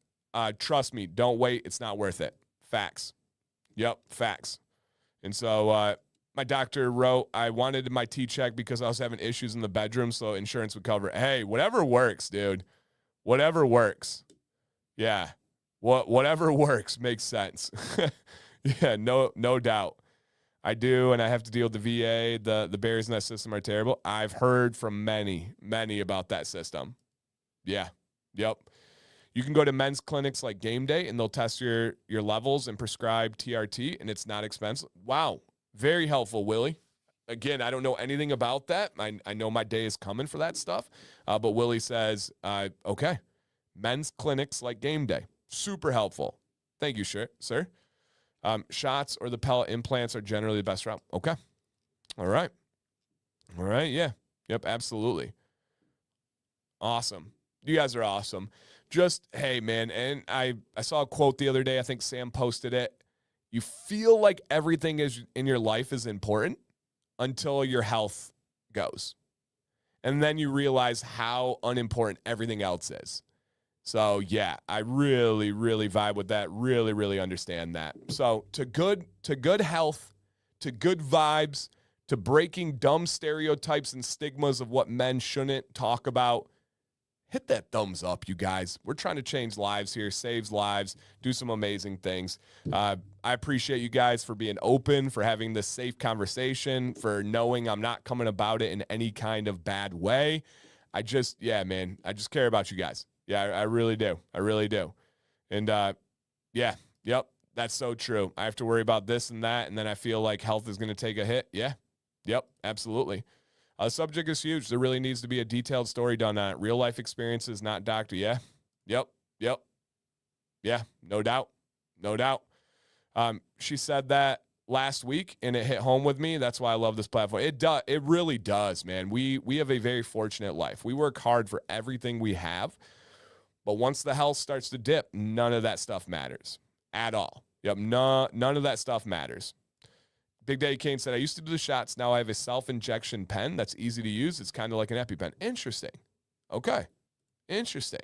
trust me, don't wait. It's not worth it. Facts. Yep. Facts. And so, my doctor wrote, I wanted my T-check because I was having issues in the bedroom, so insurance would cover it. Hey, whatever works, dude. Whatever works. Yeah. Whatever works makes sense. Yeah, no doubt. I do, and I have to deal with the VA. The barriers in that system are terrible. I've heard from many about that system. Yeah. Yep. You can go to men's clinics like Game Day, and they'll test your levels and prescribe TRT, and it's not expensive. Wow. Very helpful, Willie. Again, I don't know anything about that. I know my day is coming for that stuff. But Willie says, okay, men's clinics like Game Day. Super helpful. Thank you, sir. Shots or the pellet implants are generally the best route. Okay. All right. Yeah. Yep. Absolutely. Awesome. You guys are awesome. Just, hey, man. And I saw a quote the other day. I think Sam posted it. You feel like everything is in your life is important until your health goes. And then you realize how unimportant everything else is. So, yeah, I really vibe with that. Really understand that. So, to good health, to good vibes, to breaking dumb stereotypes and stigmas of what men shouldn't talk about, hit that thumbs up, you guys. We're trying to change lives here, saves lives, do some amazing things. I appreciate you guys for being open, for having this safe conversation, for knowing I'm not coming about it in any kind of bad way. I just care about you guys. Yeah, I really do. And yep, that's so true. I have to worry about this and that, and then I feel like health is going to take a hit. Yeah, yep, absolutely. The subject is huge. There really needs to be a detailed story done on it. Real life experiences, not doctor. Yeah, yep. Yeah, no doubt. She said that last week, and it hit home with me. That's why I love this platform. It really does, man. We have a very fortunate life. We work hard for everything we have. But once the health starts to dip, none of that stuff matters at all. Yep, none of that stuff matters. Big Daddy Kane said, I used to do the shots. Now I have a self-injection pen that's easy to use. It's kind of like an EpiPen. Interesting. Okay. Interesting.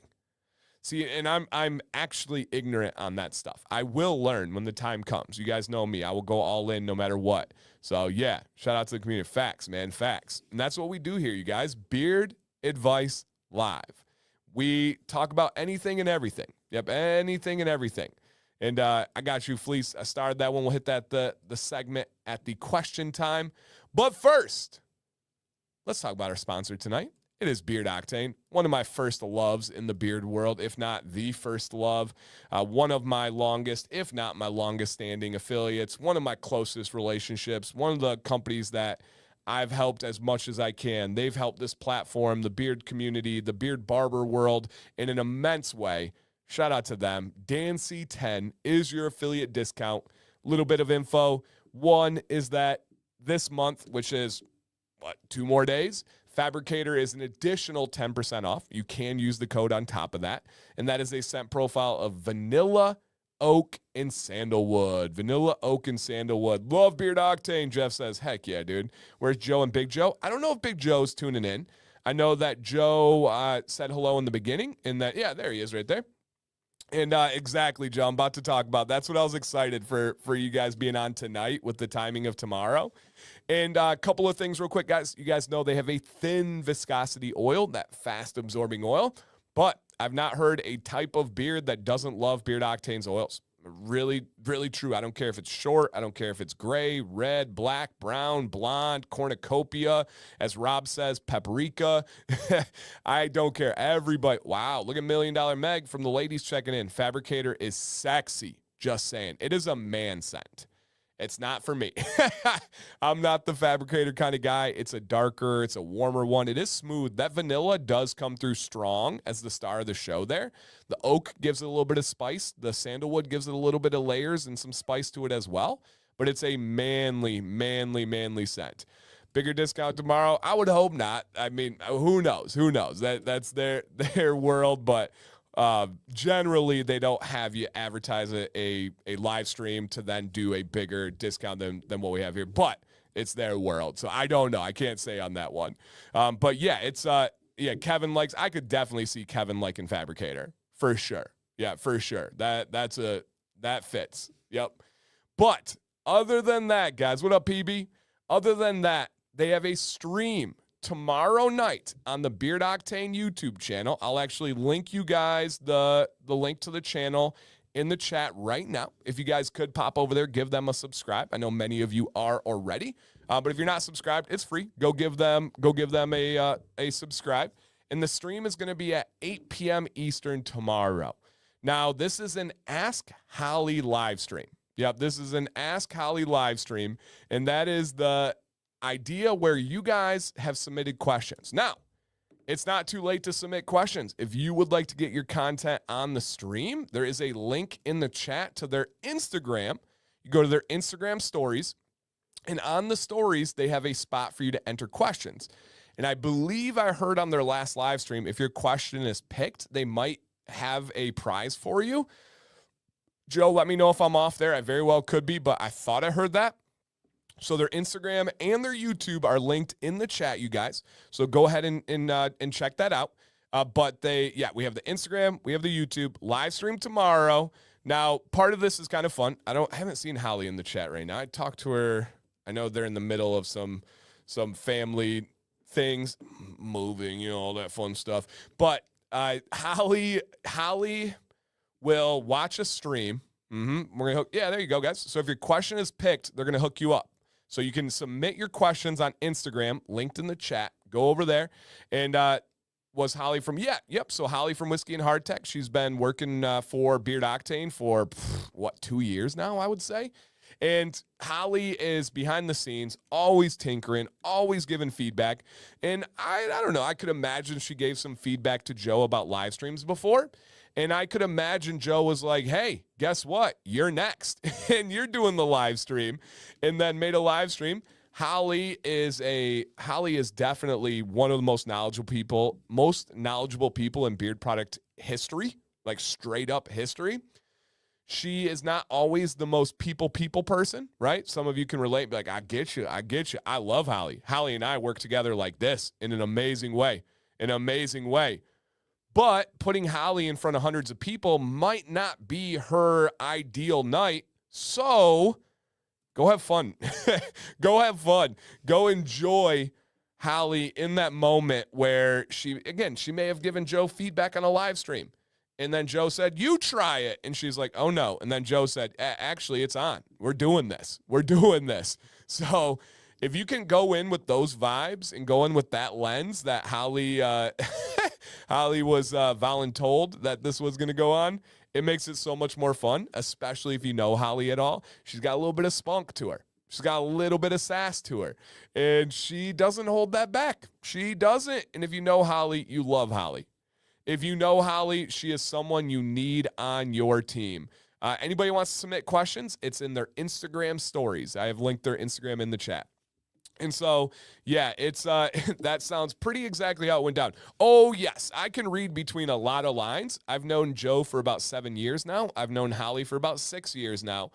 See, and I'm actually ignorant on that stuff. I will learn when the time comes. You guys know me. I will go all in no matter what. So, yeah, shout out to the community. Facts, man, facts. And that's what we do here, you guys. Beard Advice Live. We talk about anything and everything. Yep, anything and everything. And I got you, Fleece. I started that one. We'll hit that the segment at the question time. But first, let's talk about our sponsor tonight. It is Beard Octane, one of my first loves in the beard world, if not the first love. One of my longest, if not my longest standing affiliates, one of my closest relationships, one of the companies that I've helped as much as I can. They've helped this platform, the beard community, the beard barber world in an immense way. Shout out to them. Dan C10 is your affiliate discount. Little bit of info. One is that this month, which is, 2 more days, Fabricator is an additional 10% off. You can use the code on top of that. And that is a scent profile of vanilla, oak, and sandalwood. Vanilla, oak, and sandalwood. Love Beard Octane, Jeff says. Heck yeah, dude. Where's Joe and Big Joe? I don't know if Big Joe's tuning in. I know that Joe said hello in the beginning, and that, yeah, there he is right there. And exactly, Joe, I'm about to talk about. That's what I was excited for you guys being on tonight with the timing of tomorrow. And a couple of things real quick, guys. You guys know they have a thin viscosity oil, that fast-absorbing oil. But I've not heard a type of beard that doesn't love Beard Octane's oils. Really true. I don't care if it's short. I don't care if it's gray, red, black, brown, blonde, cornucopia, as Rob says, paprika. I don't care. Everybody. Wow. Look at $1 Million Meg from the ladies checking in. Fabricator is sexy. Just saying. It is a man scent. It's not for me. I'm not the Fabricator kind of guy. It's a darker, it's a warmer one. It is smooth. That vanilla does come through strong as the star of the show there. The oak gives it a little bit of spice. The sandalwood gives it a little bit of layers and some spice to it as well. But it's a manly scent. Bigger discount tomorrow? I would hope not. I mean, who knows? That's their world, but generally they don't have you advertise a live stream to then do a bigger discount than what we have here, but it's their world. So I don't know. I can't say on that one. But yeah, it's Kevin likes, I could definitely see Kevin liking Fabricator for sure. Yeah, for sure. That fits. Yep. But other than that, guys, what up, PB? Other than that, they have a stream tomorrow night on the Beard Octane YouTube channel. I'll actually link you guys the link to the channel in the chat right now. If you guys could pop over there, give them a subscribe. I know many of you are already, but if you're not subscribed, it's free. Go give them a subscribe. And the stream is going to be at 8 p.m. Eastern tomorrow. Now, this is an Ask Holly live stream. Yep, this is an Ask Holly live stream, and that is the idea where you guys have submitted questions. Now, it's not too late to submit questions. If you would like to get your content on the stream, there is a link in the chat to their Instagram. You go to their Instagram stories, and on the stories, they have a spot for you to enter questions. And I believe I heard on their last live stream, if your question is picked, they might have a prize for you. Joe, let me know if I'm off there. I very well could be, but I thought I heard that. So their Instagram and their YouTube are linked in the chat, you guys. So go ahead and check that out. But we have the Instagram, we have the YouTube live stream tomorrow. Now, part of this is kind of fun. I haven't seen Holly in the chat right now. I talked to her. I know they're in the middle of some family things, moving, all that fun stuff. But Holly will watch a stream. We're gonna hook. Yeah, there you go, guys. So if your question is picked, they're gonna hook you up. So you can submit your questions on Instagram, linked in the chat. Go over there. And was Holly from? Yeah, yep. So Holly from Whiskey and Hardtech. She's been working for Beard Octane for 2 years now, I would say. And Holly is behind the scenes, always tinkering, always giving feedback. And I don't know, I could imagine she gave some feedback to Joe about live streams before. And I could imagine Joe was like, hey, guess what? You're next. And you're doing the live stream. And then made a live stream. Holly is definitely one of the most knowledgeable people in beard product history, like straight up history. She is not always the most people person, right? Some of you can relate, be like, I get you. I love Holly. Holly and I work together like this in an amazing way. But putting Holly in front of hundreds of people might not be her ideal night. So go have fun. Go enjoy Holly in that moment where she may have given Joe feedback on a live stream. And then Joe said, you try it. And she's like, oh, no. And then Joe said, actually, it's on. We're doing this. So if you can go in with those vibes and go in with that lens that Holly was voluntold that this was going to go on, it makes it so much more fun, especially if you know Holly at all. She's got a little bit of spunk to her. She's got a little bit of sass to her. And she doesn't hold that back. She doesn't. And if you know Holly, you love Holly. If you know Holly, she is someone you need on your team. Anybody wants to submit questions, it's in their Instagram stories. I have linked their Instagram in the chat. And so, yeah, it's that sounds pretty exactly how it went down. Oh, yes, I can read between a lot of lines. I've known Joe for about 7 years now. I've known Holly for about 6 years now.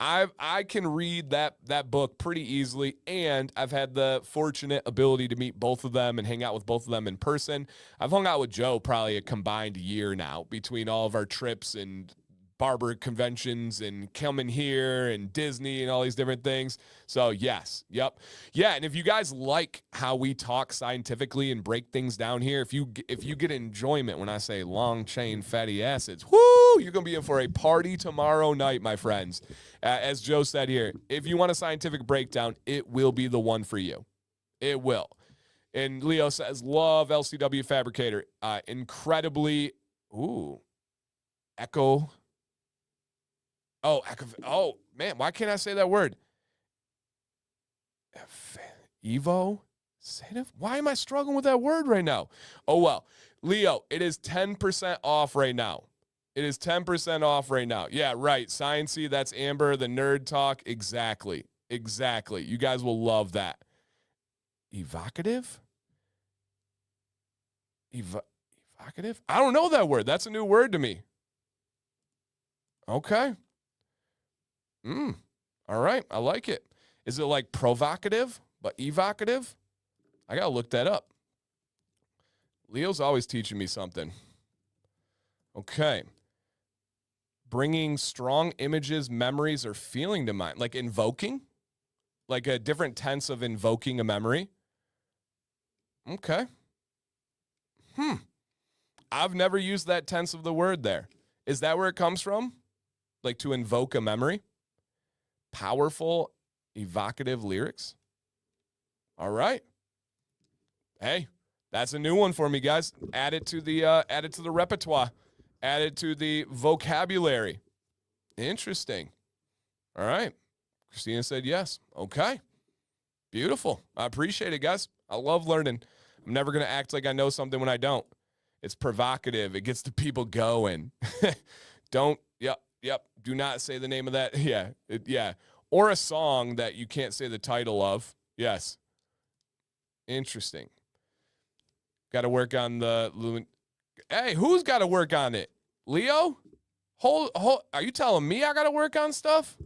I can read that book pretty easily, and I've had the fortunate ability to meet both of them and hang out with both of them in person. I've hung out with Joe probably a combined year now between all of our trips and barber conventions and coming here and Disney and all these different things. So yes, yep. Yeah, and if you guys like how we talk scientifically and break things down here, if you get enjoyment when I say long chain fatty acids, whoo, you're going to be in for a party tomorrow night, my friends. As Joe said here, if you want a scientific breakdown, it will be the one for you. It will. And Leo says, love LCW Fabricator. Incredibly, echo. Oh, man, why can't I say that word? Evo? Why am I struggling with that word right now? Oh, well. Leo, it is 10% off right now. It is 10% off right now. Yeah, right. Sciencey, that's Amber, the nerd talk. Exactly. You guys will love that. Evocative? Evocative? I don't know that word. That's a new word to me. Okay. All right. I like it. Is it like provocative, but evocative? I got to look that up. Leo's always teaching me something. Okay. Bringing strong images, memories, or feeling to mind. Like invoking? Like a different tense of invoking a memory? Okay. I've never used that tense of the word there. Is that where it comes from? like to invoke a memory. Powerful, evocative lyrics. All right. Hey, that's a new one for me, guys. Add it to the repertoire. Add it to the vocabulary. Interesting. All right. Christina said yes. Okay. Beautiful. I appreciate it, guys. I love learning. I'm never going to act like I know something when I don't. It's provocative. It gets the people going. Don't, yep. Do not say the name of that. Yeah. Or a song that you can't say the title of. Yes. Interesting. Got to work on the... Hey, who's got to work on it? Leo? Hold. Are you telling me I got to work on stuff?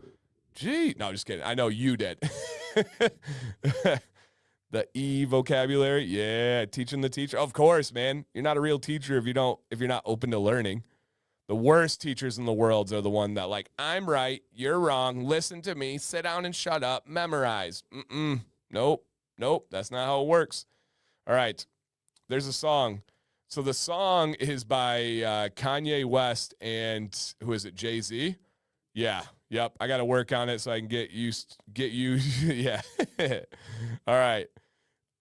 Gee. No, just kidding. I know you did. The E vocabulary. Yeah, teaching the teacher. Of course, man. You're not a real teacher if you're not open to learning. The worst teachers in the world are the one that like, I'm right, you're wrong, listen to me, sit down and shut up, memorize. Nope. That's not how it works. All right. There's a song. So the song is by Kanye West and who is it? Jay-Z? Yeah. Yep. I got to work on it so I can get used. Yeah. All right.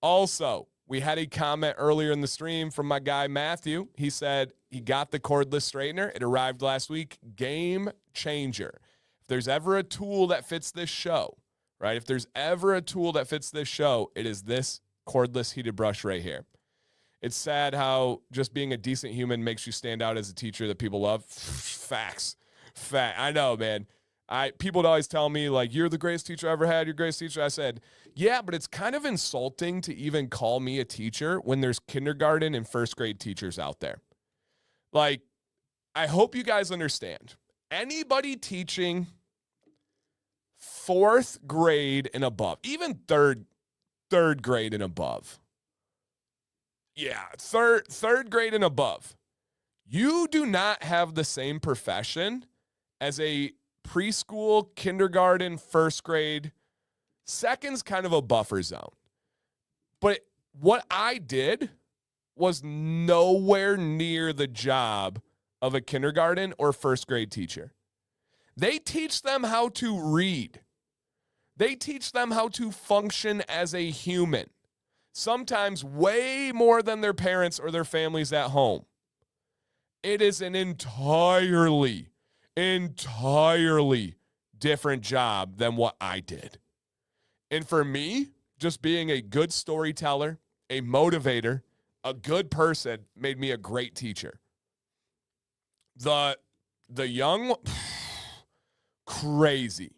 Also, we had a comment earlier in the stream from my guy, Matthew. He said he got the cordless straightener. It arrived last week. Game changer. If there's ever a tool that fits this show, right? If there's ever a tool that fits this show, it is this cordless heated brush right here. It's sad how just being a decent human makes you stand out as a teacher that people love. Facts. I know, man. People would always tell me, like, you're the greatest teacher I ever had, you're the greatest teacher. I said, yeah, but it's kind of insulting to even call me a teacher when there's kindergarten and first grade teachers out there. Like, I hope you guys understand. Anybody teaching fourth grade and above, even third grade and above. Yeah, third grade and above. You do not have the same profession as a preschool, kindergarten, first grade. Second's kind of a buffer zone. But what I did was nowhere near the job of a kindergarten or first grade teacher. They teach them how to read. They teach them how to function as a human. Sometimes way more than their parents or their families at home. It is an entirely different job than what I did. And for me, just being a good storyteller, a motivator, a good person made me a great teacher. The young, crazy.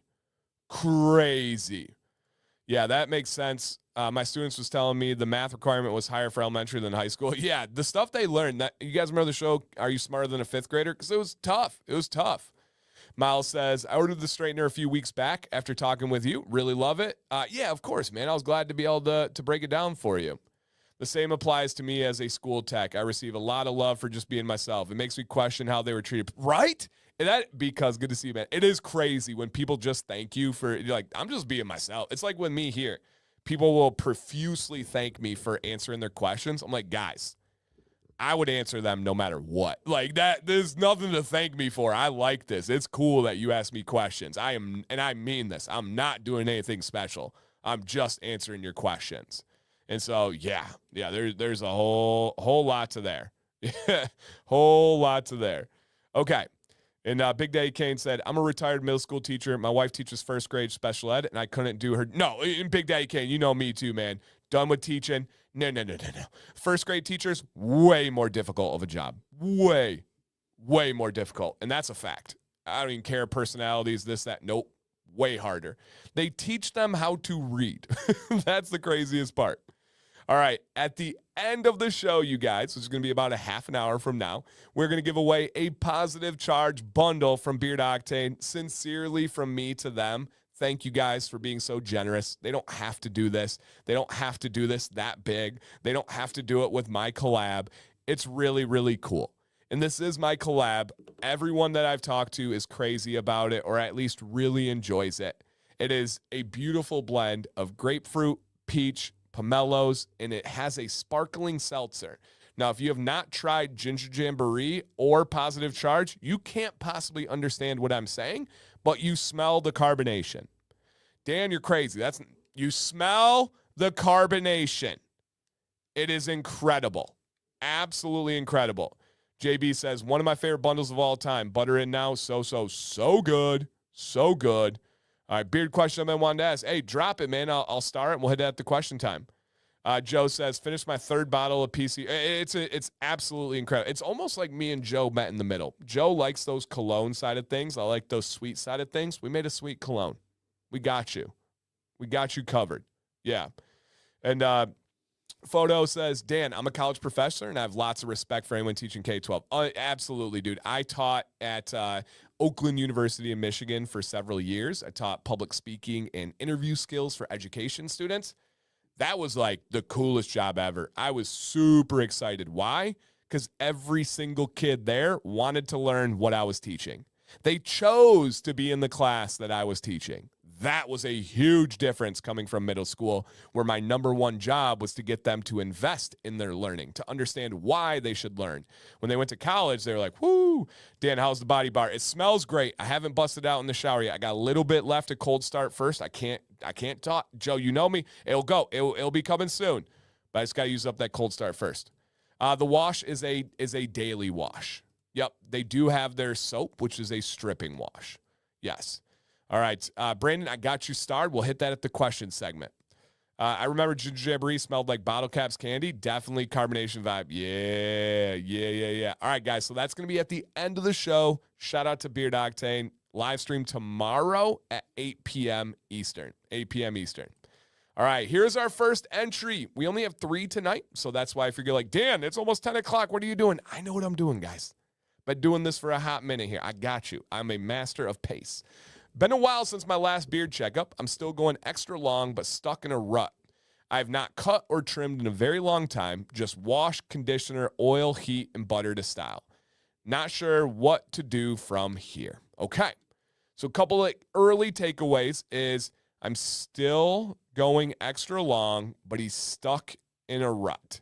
Yeah, that makes sense. My students was telling me the math requirement was higher for elementary than high school. Yeah, the stuff they learned. That, you guys remember the show, Are You Smarter Than a Fifth Grader? Because it was tough. Miles says, I ordered the straightener a few weeks back after talking with you. Really love it. Yeah, of course, man. I was glad to be able to break it down for you. The same applies to me as a school tech. I receive a lot of love for just being myself. It makes me question how they were treated. Right? Because good to see you, man. It is crazy when people just thank you for, you're like, I'm just being myself. It's like with me here. People will profusely thank me for answering their questions. I'm like, guys, I would answer them no matter what. Like that, there's nothing to thank me for. I like this. It's cool that you ask me questions. I mean this. I'm not doing anything special. I'm just answering your questions. And so, yeah, there's a whole lot to there. Whole lot to there. Okay. And Big Daddy Kane said, I'm a retired middle school teacher. My wife teaches first grade special ed, and I couldn't do her. No, Big Daddy Kane, you know me too, man. Done with teaching. No. First grade teachers, way more difficult of a job. Way more difficult. And that's a fact. I don't even care personalities, this, that. Nope. Way harder. They teach them how to read. That's the craziest part. All right, at the end of the show, you guys, which is going to be about a half an hour from now, we're going to give away a positive charge bundle from Beard Octane. Sincerely from me to them, thank you guys for being so generous. They don't have to do this. They don't have to do this that big. They don't have to do it with my collab. It's really, really cool. And this is my collab. Everyone that I've talked to is crazy about it, or at least really enjoys it. It is a beautiful blend of grapefruit, peach, pomelos, and it has a sparkling seltzer. Now, if you have not tried Ginger Jamboree or Positive Charge, you can't possibly understand what I'm saying, but you smell the carbonation. Dan, you're crazy. You smell the carbonation. It is incredible. Absolutely incredible. JB says, one of my favorite bundles of all time. Butter in now. So good. So good. All right, beard question I've been wanting to ask. Hey, drop it, man. I'll start it, and we'll hit that at the question time. Joe says, finished my third bottle of PC. It's absolutely incredible. It's almost like me and Joe met in the middle. Joe likes those cologne side of things. I like those sweet side of things. We made a sweet cologne. We got you. We got you covered. Yeah. And Photo says, Dan, I'm a college professor, and I have lots of respect for anyone teaching K-12. Absolutely, dude. I taught at Oakland University in Michigan for several years. I taught public speaking and interview skills for education students. That was like the coolest job ever. I was super excited. Why? Because every single kid there wanted to learn what I was teaching. They chose to be in the class that I was teaching. That was a huge difference coming from middle school, where my number one job was to get them to invest in their learning, to understand why they should learn. When they went to college, they were like, whoo, Dan, how's the body bar? It smells great. I haven't busted out in the shower yet. I got a little bit left to cold start first. I can't talk. Joe, you know me. It'll go. It'll be coming soon. But I just got to use up that cold start first. The wash is a daily wash. Yep, they do have their soap, which is a stripping wash. Yes. All right, Brandon, I got you started. We'll hit that at the question segment. I remember Ginger Jamboree smelled like bottle caps candy. Definitely carbonation vibe. Yeah. All right, guys, so that's going to be at the end of the show. Shout out to Beard Octane. Live stream tomorrow at 8 p.m. Eastern. 8 p.m. Eastern. All right, here's our first entry. We only have 3 tonight, so that's why I figure, like, Dan, it's almost 10 o'clock. What are you doing? I know what I'm doing, guys. Been doing this for a hot minute here. I got you. I'm a master of pace. Been a while since my last beard checkup. I'm still going extra long, but stuck in a rut. I have not cut or trimmed in a very long time. Just wash, conditioner, oil, heat, and butter to style. Not sure what to do from here. Okay. So a couple of early takeaways is I'm still going extra long, but he's stuck in a rut.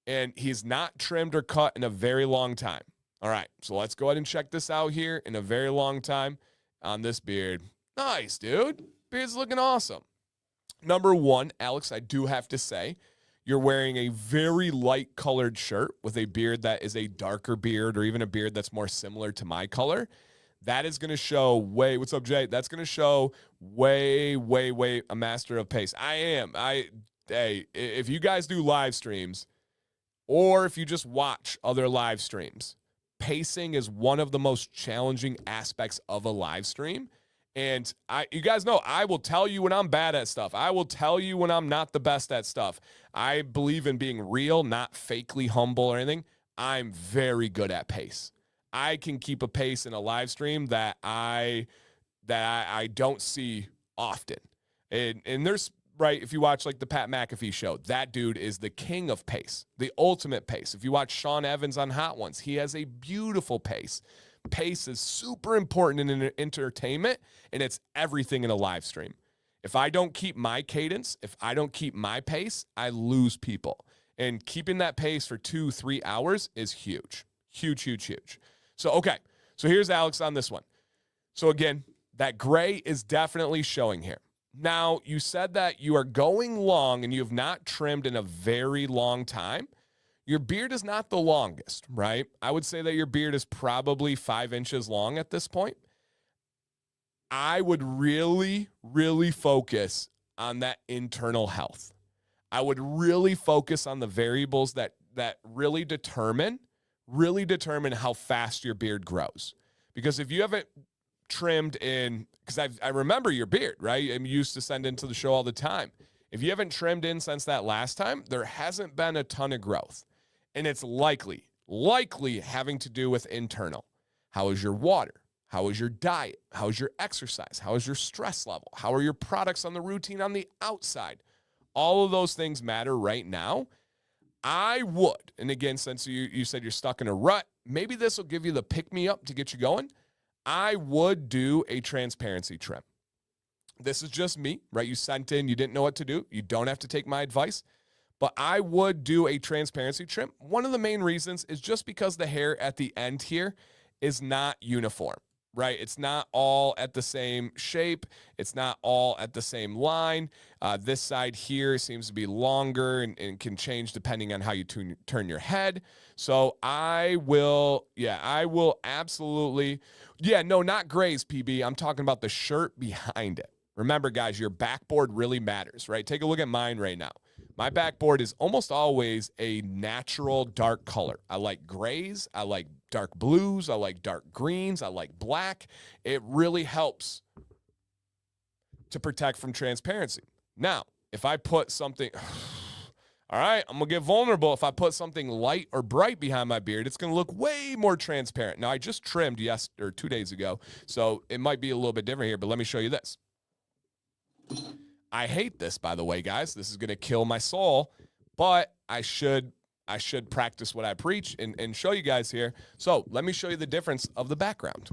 And he's not trimmed or cut in a very long time. All right. So let's go ahead and check this out here in a very long time. On this beard. Nice, dude. Beard's looking awesome. Number one, Alex, I do have to say, you're wearing a very light colored shirt with a beard that is a darker beard, or even a beard that's more similar to my color. That is going to show what's up, Jay? That's going to show way a master of pace. I am. Hey, if you guys do live streams, or if you just watch other live streams, pacing is one of the most challenging aspects of a live stream. And you guys know, I will tell you when I'm bad at stuff. I will tell you when I'm not the best at stuff. I believe in being real, not fakely humble or anything. I'm very good at pace. I can keep a pace in a live stream that I don't see often. And there's, right, if you watch like the Pat McAfee show, that dude is the king of pace, the ultimate pace. If you watch Sean Evans on Hot Ones, he has a beautiful pace. Pace is super important in entertainment, and it's everything in a live stream. If I don't keep my cadence, if I don't keep my pace, I lose people. And keeping that pace for 2-3 hours is huge. Huge. So, okay. So here's Alex on this one. So again, that gray is definitely showing here. Now, you said that you are going long and you have not trimmed in a very long time. Your beard is not the longest, right? I would say that your beard is probably 5 inches long at this point. I would really focus on that internal health. I would really focus on the variables that really determine how fast your beard grows. Because if you haven't trimmed in, because I remember your beard, right? I'm used to send into the show all the time. If you haven't trimmed in since that last time, there hasn't been a ton of growth. And it's likely having to do with internal. How is your water? How is your diet? How is your exercise? How is your stress level? How are your products on the routine on the outside? All of those things matter right now. I would, and again, since you said you're stuck in a rut, maybe this will give you the pick-me-up to get you going. I would do a transparency trim. This is just me, right? You sent in, you didn't know what to do. You don't have to take my advice. but I would do a transparency trim. One of the main reasons is just because the hair at the end here is not uniform, right? It's not all at the same shape. It's not all at the same line. This side here seems to be longer and can change depending on how you turn your head. So I will absolutely, no, not grays, PB. I'm talking about the shirt behind it. Remember, guys, your backboard really matters, right? Take a look at mine right now. My backboard is almost always a natural dark color. I like grays. I like dark blues. I like dark greens. I like black. It really helps to protect from transparency. Now, if I put something, all right, I'm going to get vulnerable. If I put something light or bright behind my beard, it's going to look way more transparent. Now, I just trimmed 2 days ago, so it might be a little bit different here, but let me show you this. I hate this, by the way, guys. This is going to kill my soul, but I should practice what I preach and show you guys here. So let me show you the difference of the background.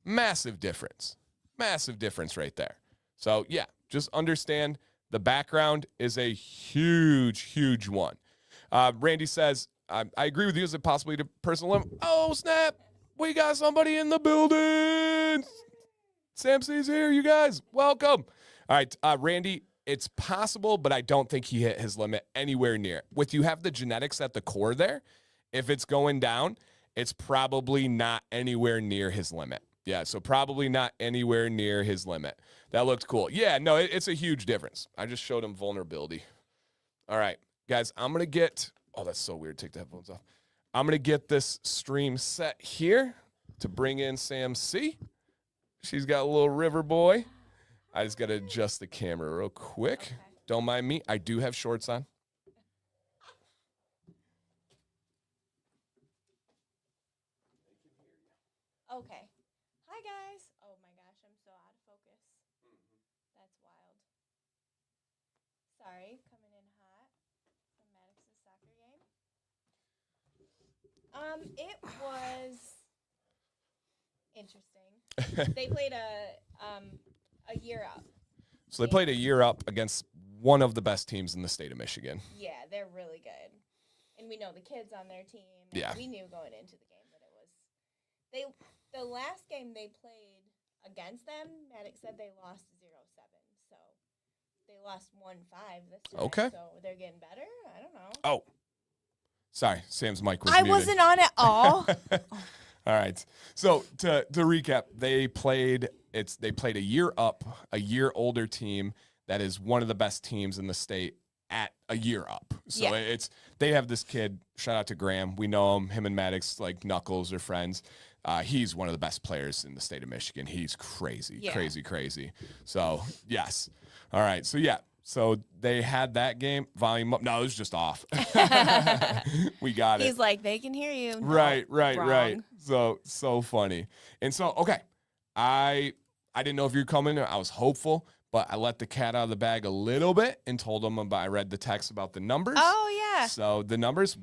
Massive difference. Massive difference right there. So yeah, just understand the background is a huge, huge one. Randy says, I agree with you. Is it possibly to personal limit? Oh, snap. We got somebody in the building. Sam C's here, you guys. Welcome. All right, Randy, it's possible, but I don't think he hit his limit anywhere near. With you have the genetics at the core there. If it's going down, it's probably not anywhere near his limit. Yeah, so probably not anywhere near his limit. That looked cool. Yeah, no, it's a huge difference. I just showed him vulnerability. All right. Guys, I'm going to get, oh, that's so weird. Take the headphones off. I'm going to get this stream set here to bring in Sam C. She's got a little river boy. I just got to adjust the camera real quick. Okay. Don't mind me. I do have shorts on. Okay. Hi, guys. Oh, my gosh. I'm so out of focus. That's wild. Sorry. Coming in hot from Maddox's soccer game. It was interesting. They played a year up. So they played a year up against one of the best teams in the state of Michigan. Yeah, they're really good. And we know the kids on their team. Yeah. We knew going into the game that it was the last game they played against them, Maddox said they lost 0-7. So they lost 1-5 this time. Okay. So they're getting better. I don't know. Oh. Sorry, Sam's mic was I muted. wasn't on at all. All right. So to recap, they played a year up, a year older team that is one of the best teams in the state at a year up. So yeah. They have this kid, shout out to Graham. We know him and Maddox, like Knuckles, are friends. He's one of the best players in the state of Michigan. He's crazy, crazy. So, yes. All right. So, yeah. So they had that game, volume up. No, it was just off. We got it. He's like, they can hear you. No, Right. So funny. And so, okay, I didn't know if you're coming. I was hopeful, but I let the cat out of the bag a little bit and told him I read the text about the numbers. Oh, yeah. So the numbers,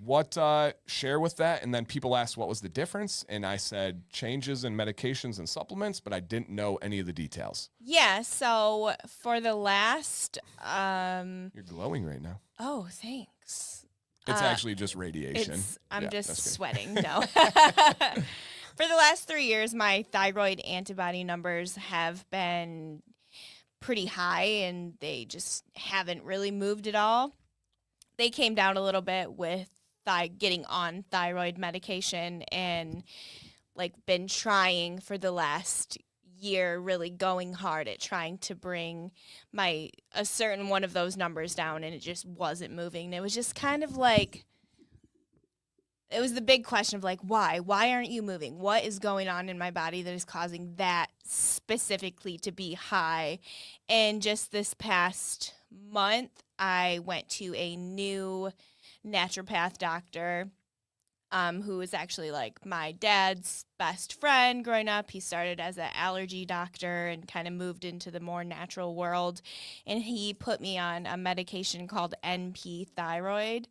share with that. And then people asked what was the difference. And I said changes in medications and supplements, but I didn't know any of the details. Yeah. So for the last, You're glowing right now. Oh, thanks. It's actually just radiation. I'm just sweating. No. For the last 3 years, my thyroid antibody numbers have been pretty high, and they just haven't really moved at all. They came down a little bit with getting on thyroid medication and been trying for the last year, really going hard at trying to bring a certain one of those numbers down, and it just wasn't moving. And it was just kind of it was the big question of why aren't you moving? What is going on in my body that is causing that specifically to be high? And just this past month, I went to a new naturopath doctor. who was actually like my dad's best friend growing up. He started as an allergy doctor and kind of moved into the more natural world. And he put me on a medication called NP Thyroid.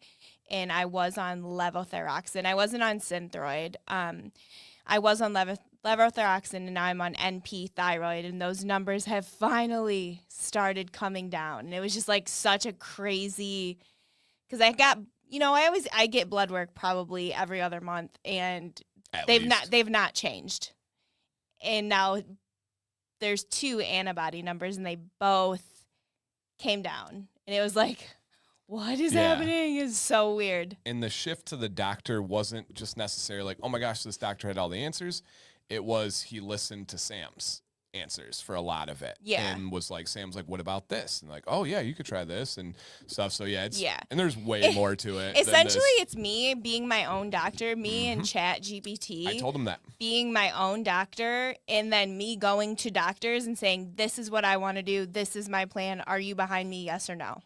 And I was on levothyroxine. I wasn't on Synthroid. I was on levothyroxine, and now I'm on NP Thyroid. And those numbers have finally started coming down. And it was just like such a crazy, because I got, I get blood work probably every other month, and they've not changed. And now there's 2 antibody numbers, and they both came down. And it was like, what is happening? It's so weird. And the shift to the doctor wasn't just necessarily like, oh my gosh, this doctor had all the answers. It was he listened to Sam's answers for a lot of it. Yeah. And was like, Sam's like, what about this? And like, oh yeah, you could try this and stuff. So yeah, it's, yeah. And there's way more to it. Essentially, it's me being my own doctor, me and Chat GPT. I told him that. Being my own doctor, and then me going to doctors and saying, this is what I want to do. This is my plan. Are you behind me? Yes or no?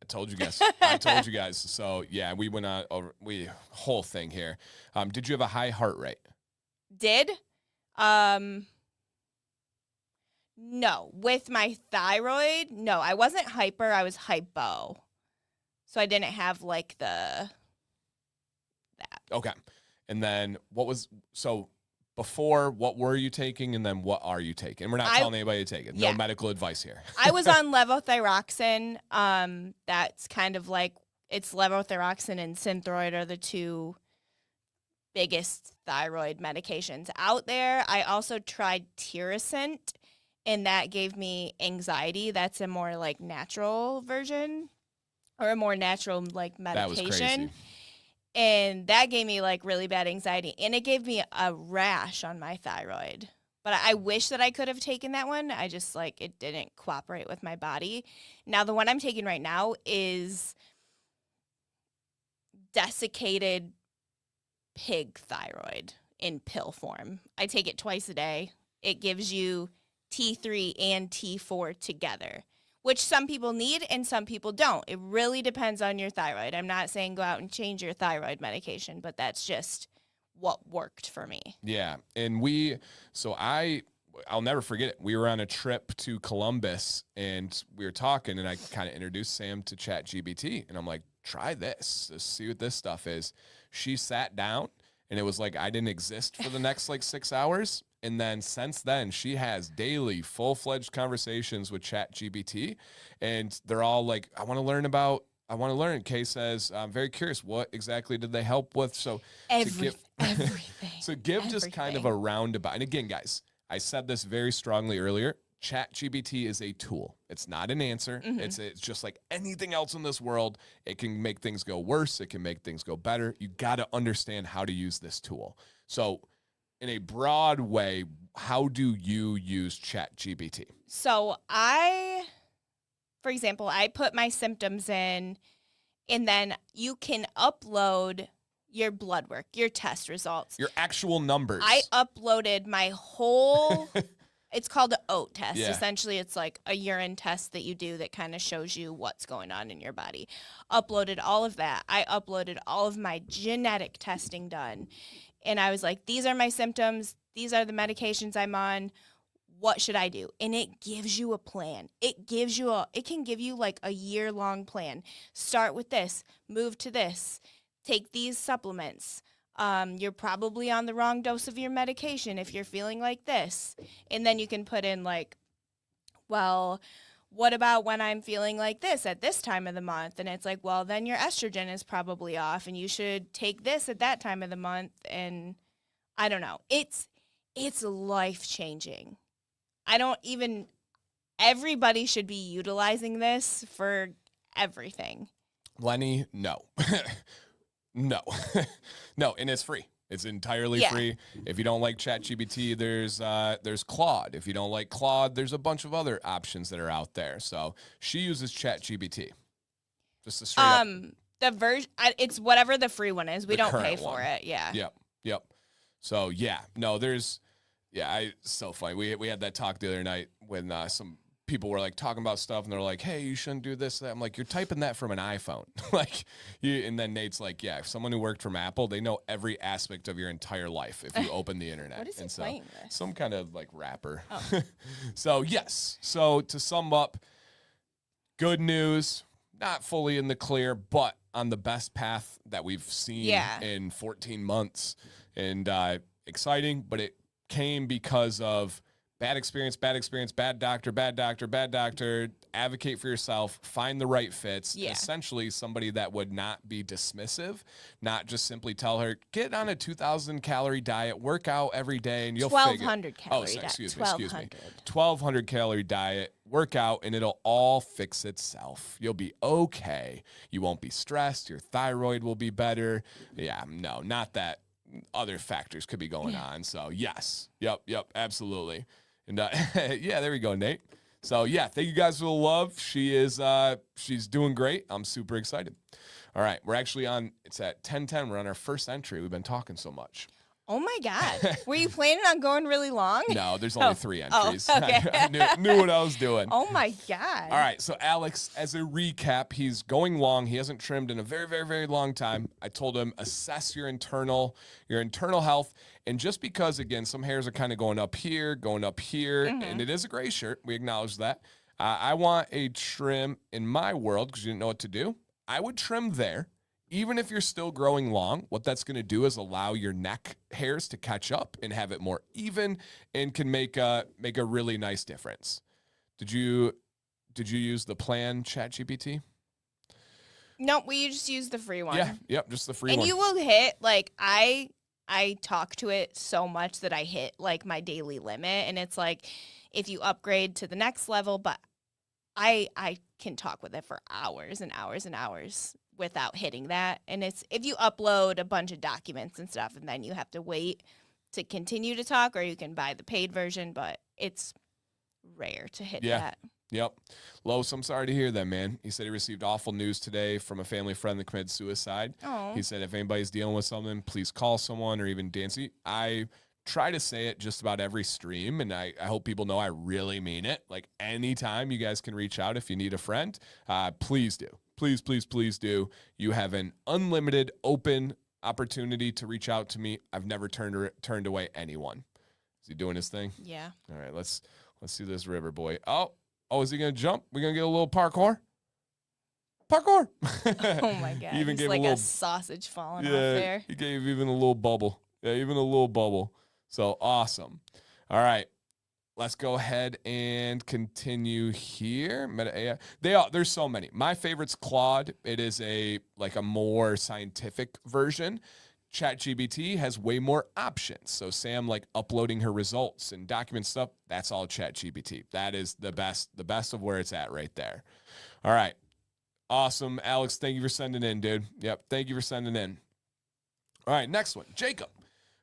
I told you guys. So yeah, we went on over whole thing here. Did you have a high heart rate? Did? No. With my thyroid, no. I wasn't hyper. I was hypo. So I didn't have like that. Okay. And then before, what were you taking, and then what are you taking? And we're not telling anybody to take it. No medical advice here. I was on levothyroxine. That's kind of like, it's levothyroxine and Synthroid are the 2 biggest thyroid medications out there. I also tried Tirosint, and that gave me anxiety. That's a more like natural version, or a more natural like medication. That was crazy. And that gave me like really bad anxiety, and it gave me a rash on my thyroid. But I wish that I could have taken that one. I just like, it didn't cooperate with my body. Now the one I'm taking right now is desiccated pig thyroid in pill form. I take it twice a day. It gives you T3 and T4 together, which some people need and some people don't. It really depends on your thyroid. I'm not saying go out and change your thyroid medication, but that's just what worked for me. Yeah. And I'll never forget it. We were on a trip to Columbus, and we were talking, and I kind of introduced Sam to ChatGPT, and I'm like, try this. Let's see what this stuff is. She sat down, and it was like I didn't exist for the next like 6 hours. And then since then, she has daily full-fledged conversations with ChatGPT, and they're all like, I want to learn. Kay says, I'm very curious, what exactly did they help with? So everything. So give just kind of a roundabout. And again, guys, I said this very strongly earlier. ChatGPT is a tool. It's not an answer. Mm-hmm. It's just like anything else in this world. It can make things go worse. It can make things go better. You got to understand how to use this tool. So in a broad way, how do you use ChatGPT? So for example, I put my symptoms in, and then you can upload your blood work, your test results. Your actual numbers. I uploaded my whole, it's called an OAT test. Yeah. Essentially, it's like a urine test that you do that kind of shows you what's going on in your body. Uploaded all of that. I uploaded all of my genetic testing done. And I was like, these are my symptoms. These are the medications I'm on. What should I do? And it gives you a plan. It can give you like a year-long plan. Start with this, move to this, take these supplements. You're probably on the wrong dose of your medication if you're feeling like this. And then you can put in like, well, what about when I'm feeling like this at this time of the month? And it's like, well, then your estrogen is probably off, and you should take this at that time of the month. And I don't know. It's life-changing. Everybody should be utilizing this for everything. Lenny, no. No. No, and it's free. It's entirely free. If you don't like ChatGPT, there's Claude. If you don't like Claude, there's a bunch of other options that are out there. So she uses ChatGPT. Just a straight up. The version, it's whatever the free one is. We don't pay for one. it. Yeah. Yep. So yeah, no, it's so funny. We had that talk the other night when some people were like talking about stuff and they're like, hey, you shouldn't do this, that. I'm like, you're typing that from an iPhone. Like and then Nate's like, yeah, if someone who worked from Apple, they know every aspect of your entire life if you open the internet. What is he and playing with? Some kind of like rapper. Oh. So yes. So to sum up, good news, not fully in the clear, but on the best path that we've seen in 14 months. And exciting, but it came because of bad experience, bad doctor, advocate for yourself, find the right fits. Essentially somebody that would not be dismissive, not just simply tell her, get on a 2,000 calorie diet, work out every day, and you'll 1,200 figure. calorie diet. Excuse me. 1,200 calorie diet, work out, and it'll all fix itself. You'll be okay. You won't be stressed. Your thyroid will be better. Yeah, no, not that. Other factors could be going on. So yes. Yep, absolutely. And yeah, there we go, Nate. So yeah, thank you guys for the love. She's doing great. I'm super excited. All right, we're actually it's at 10:10. We're on our first entry. We've been talking so much. Oh my God. Were you planning on going really long? No, there's only 3 entries. Oh, okay. I knew what I was doing. Oh my God. All right, so Alex, as a recap, he's going long. He hasn't trimmed in a very, very, very long time. I told him, assess your internal health. And just because, again, some hairs are kind of going up here, and it is a gray shirt. We acknowledge that. I want a trim in my world, because you didn't know what to do. I would trim there. Even if you're still growing long, what that's going to do is allow your neck hairs to catch up and have it more even, and can make a really nice difference. Did you use the plan ChatGPT? No, we just use the free one. Yeah, yep, just the free one. And you will hit, like, I talk to it so much that I hit like my daily limit, and it's like if you upgrade to the next level, but I can talk with it for hours and hours and hours without hitting that. And it's if you upload a bunch of documents and stuff, and then you have to wait to continue to talk, or you can buy the paid version, but it's rare to hit that. Yep. Los, I'm sorry to hear that, man. He said he received awful news today from a family friend that committed suicide. Oh. He said if anybody's dealing with something, please call someone, or even Dancy. I try to say it just about every stream, and I hope people know I really mean it. Like, anytime you guys can reach out if you need a friend, please do. Please, please, please do. You have an unlimited, open opportunity to reach out to me. I've never turned away anyone. Is he doing his thing? Yeah. All right, let's see this river boy. Oh, is he going to jump? We're going to get a little parkour? Parkour! Oh, my God. He even He's gave like a little sausage falling off there. He gave even a little bubble. Yeah, even a little bubble. So, awesome. All right. Let's go ahead and continue here. Meta AI. There's so many. My favorite's Claude. It is a more scientific version. ChatGPT has way more options. So Sam, like, uploading her results and document stuff, that's all ChatGPT. That is the best of where it's at right there. All right. Awesome. Alex, thank you for sending in, dude. Yep. Thank you for sending in. All right. Next one. Jacob.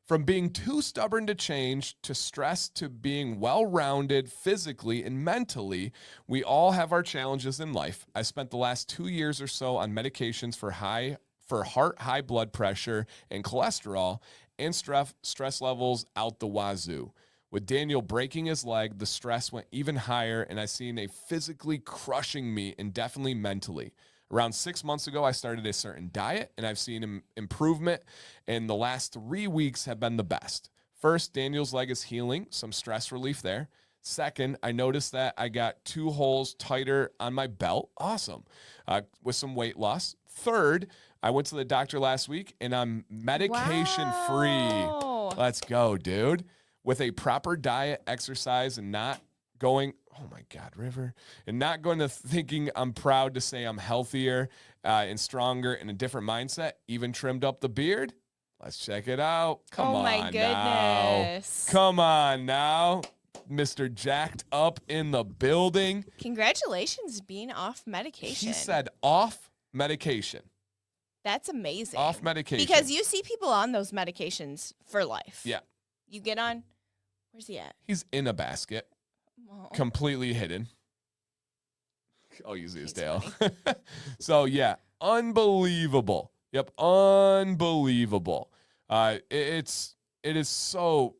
From being too stubborn to change, to stress, to being well-rounded physically and mentally, we all have our challenges in life. I spent the last 2 years or so on medications for heart, high blood pressure, and cholesterol, and stress levels out the wazoo. With Daniel breaking his leg, the stress went even higher, and I seen a physically crushing me and definitely mentally. Around 6 months ago, I started a certain diet, and I've seen improvement, and the last 3 weeks have been the best. First, Daniel's leg is healing, some stress relief there. Second, I noticed that I got 2 holes tighter on my belt. Awesome. With some weight loss. Third, I went to the doctor last week, and I'm medication-free. Wow. Let's go, dude. With a proper diet, exercise, and not going, oh my God, River, and not going to thinking I'm proud to say I'm healthier and stronger and a different mindset, even trimmed up the beard. Let's check it out. Come on my goodness. now. Come on now. Mr. Jacked Up in the building. Congratulations being off medication. He said off medication. That's amazing. Off medication. Because you see people on those medications for life. Yeah. You get on, where's he at? He's in a basket. Oh. Completely hidden. I'll use his tail. So, yeah, unbelievable. Yep, unbelievable. It's It is so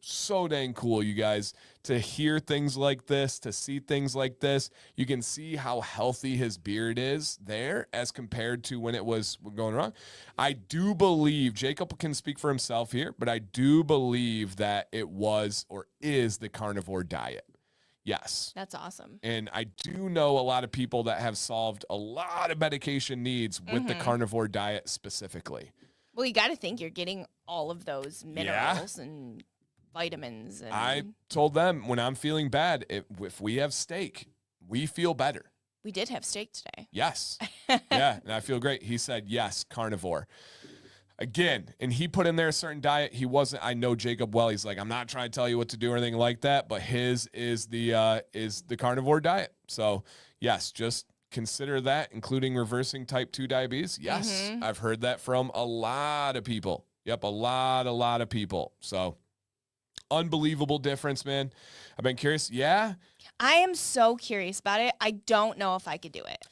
dang cool, you guys, to hear things like this, to see things like this. You can see how healthy his beard is there as compared to when it was going wrong. I do believe, Jacob can speak for himself here, but I do believe that it was or is the carnivore diet. Yes. That's awesome. And I do know a lot of people that have solved a lot of medication needs with the carnivore diet specifically. Well, you got to think you're getting all of those minerals and vitamins. And I told them when I'm feeling bad, if we have steak, we feel better. we did have steak today. Yes. Yeah, and I feel great. He said, yes, carnivore. Again, and he put in there a certain diet. He wasn't, I know Jacob well. He's like, I'm not trying to tell you what to do or anything like that, but his is the carnivore diet. So, yes, just consider that, including reversing type 2 diabetes. Yes, I've heard that from a lot of people. Yep, a lot of people. So, unbelievable difference, man. I've been curious. Yeah. I am so curious about it. I don't know if I could do it.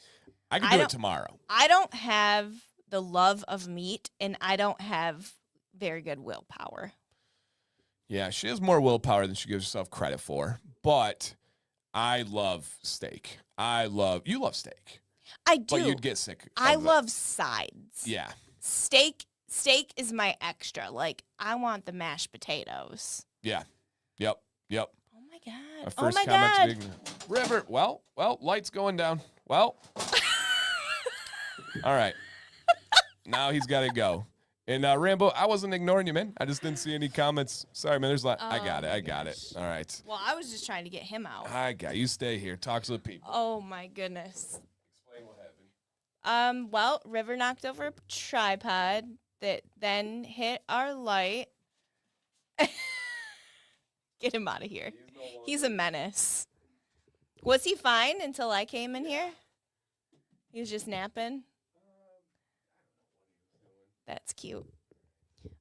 I could do it tomorrow. I don't have the love of meat, and I don't have very good willpower. Yeah, she has more willpower than she gives herself credit for, but I love steak. You love steak. I do. But you'd get sick. I of it. love sides. Yeah. Steak is my extra. Like, I want the mashed potatoes. Yeah. Yep. Oh my God. Our first comment to be River. Well, light's going down. Well. All right. Now he's got to go. And Rambo, I wasn't ignoring you, man. I just didn't see any comments. Sorry, man. There's a lot. I got it. All right. Well, I was just trying to get him out. I got you. Stay here. Talk to the people. Oh my goodness. Explain what happened. Well, River knocked over a tripod that then hit our light. Get him out of here. He's a menace. Was he fine until I came in here? He was just napping. That's cute.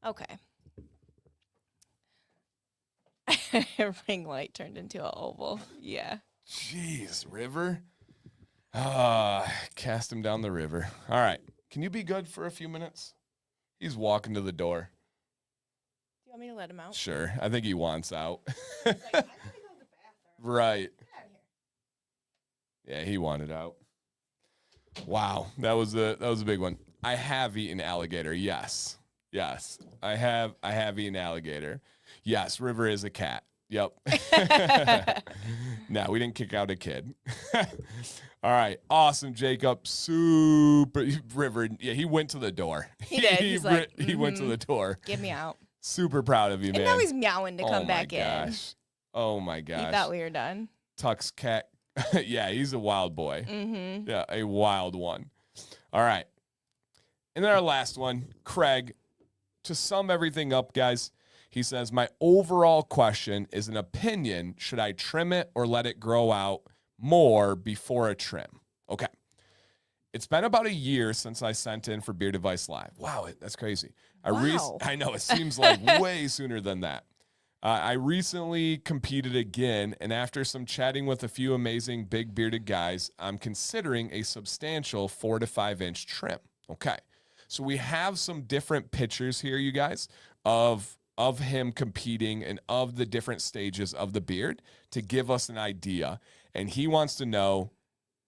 Okay. Ring light turned into an oval. Yeah. Jeez, River. Cast him down the river. All right. Can you be good for a few minutes? He's walking to the door. Do you want me to let him out? Sure. I think he wants out. He's like, I gotta go to the bathroom. Right. Get out of here. Yeah, he wanted out. Wow, that was a big one. I have eaten alligator. Yes. I have eaten alligator. Yes, River is a cat. Yep. No, we didn't kick out a kid. All right. Awesome, Jacob. Super River. Yeah, he went to the door. He did. He went to the door. Get me out. Super proud of you, man. And now he's meowing to come back in. Oh my gosh. He thought we were done. Tuck's cat. Yeah, he's a wild boy. Mm-hmm. Yeah, a wild one. All right. And then our last one, Craig. To sum everything up, guys, he says, my overall question is an opinion. Should I trim it or let it grow out more before a trim? Okay. It's been about a year since I sent in for Beard Advice Live. Wow, that's crazy. Wow. I know, it seems like way sooner than that. I recently competed again, and after some chatting with a few amazing big bearded guys, I'm considering a substantial 4 to 5 inch trim. Okay. So we have some different pictures here, you guys, of him competing and of the different stages of the beard to give us an idea. And he wants to know,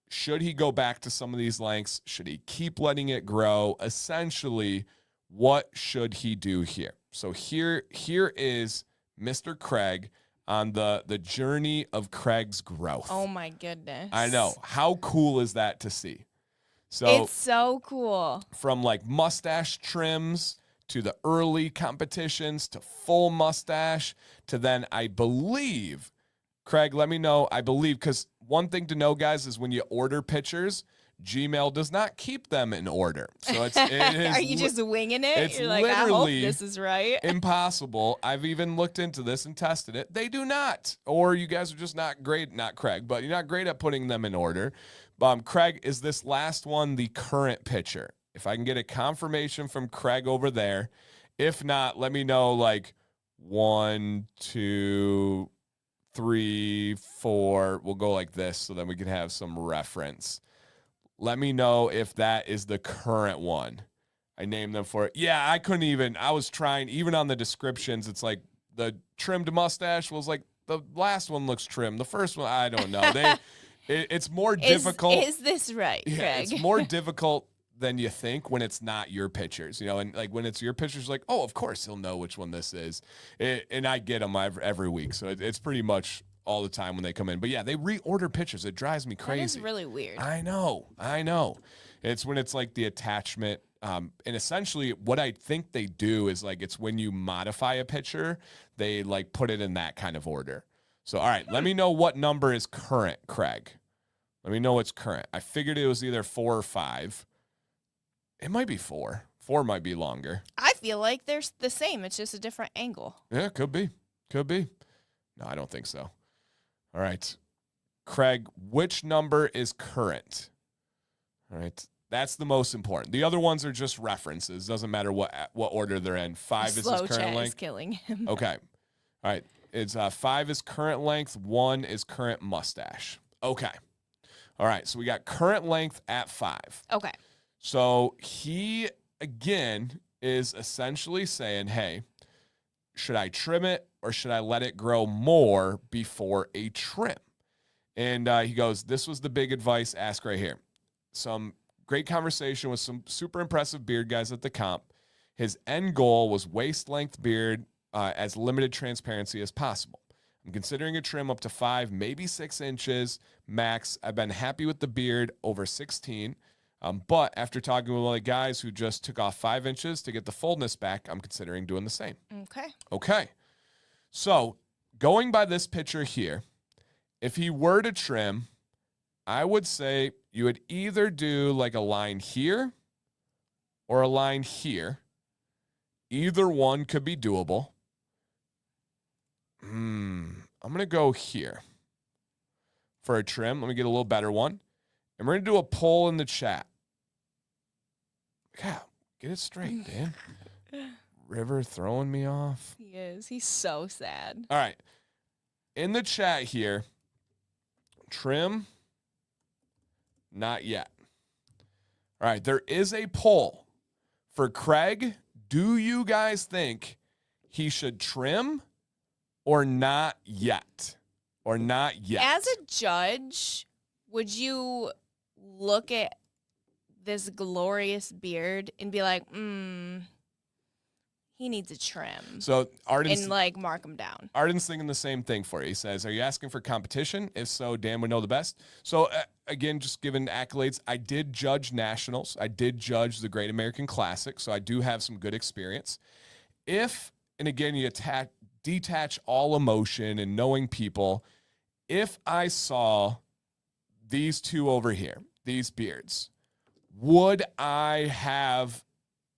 should he go back to some of these lengths? Should he keep letting it grow? Essentially, what should he do here? So here is Mr. Craig on the journey of Craig's growth. Oh my goodness. I know. How cool is that to see? So it's so cool. From like mustache trims to the early competitions to full mustache to then I believe, Craig, let me know. I believe, because one thing to know, guys, is when you order pictures, Gmail does not keep them in order. So it is Are you just winging it? It's You're like, I hope literally this is right. impossible. I've even looked into this and tested it. They do not. Or you guys are just not great, not Craig, but you're not great at putting them in order. Craig, is this last one the current picture? If I can get a confirmation from Craig over there. If not, let me know, like 1, 2, 3, 4. We'll go like this so then we can have some reference. Let me know if that is the current one. I named them for it. Yeah, I was trying, even on the descriptions, it's like the trimmed mustache was like, the last one looks trim. The first one, I don't know. It's more difficult. Is this right, Yeah, Craig? it's more difficult than you think when it's not your pictures, and like when it's your pictures, like, oh, of course he'll know which one this is. And I get them every week. So it's pretty much all the time when they come in. But yeah, they reorder pictures. It drives me crazy. That is really weird. I know. It's when it's like the attachment. And essentially what I think they do is like, it's when you modify a picture, they like put it in that kind of order. So, all right, let me know what number is current, Craig. Let me know what's current. I figured it was either 4 or 5. It might be 4. 4 might be longer. I feel like they're the same. It's just a different angle. Yeah, could be. No, I don't think so. All right. Craig, which number is current? All right. That's the most important. The other ones are just references. Doesn't matter what order they're in. 5 is his Slow current chat length. is killing him. Okay. All right. It's 5 is current length. 1 is current mustache. Okay. All right. So we got current length at 5. Okay. So he, again, is essentially saying, hey, should I trim it or should I let it grow more before a trim? And he goes, this was the big advice ask right here. Some great conversation with some super impressive beard guys at the comp. His end goal was waist length beard, as limited transparency as possible. I'm considering a trim up to 5, maybe 6 inches max. I've been happy with the beard over 16. But after talking with other guys who just took off 5 inches to get the fullness back, I'm considering doing the same. Okay. So going by this picture here, if he were to trim, I would say you would either do like a line here or a line here. Either one could be doable. I'm going to go here for a trim. Let me get a little better one. And we're going to do a poll in the chat. God, get it straight, Dan. River throwing me off. He is. He's so sad. All right. In the chat here, trim, not yet. All right. There is a poll for Craig. Do you guys think he should trim or not yet? Or not yet? As a judge, would you look at this glorious beard and be like, he needs a trim? So Arden's, and like mark him down. Arden's thinking the same thing for you. He says, are you asking for competition? If so, Dan would know the best. So again, just giving accolades. I did judge nationals. I did judge the Great American Classic. So I do have some good experience. If, and again, you detach all emotion and knowing people. If I saw these two over here, these beards, would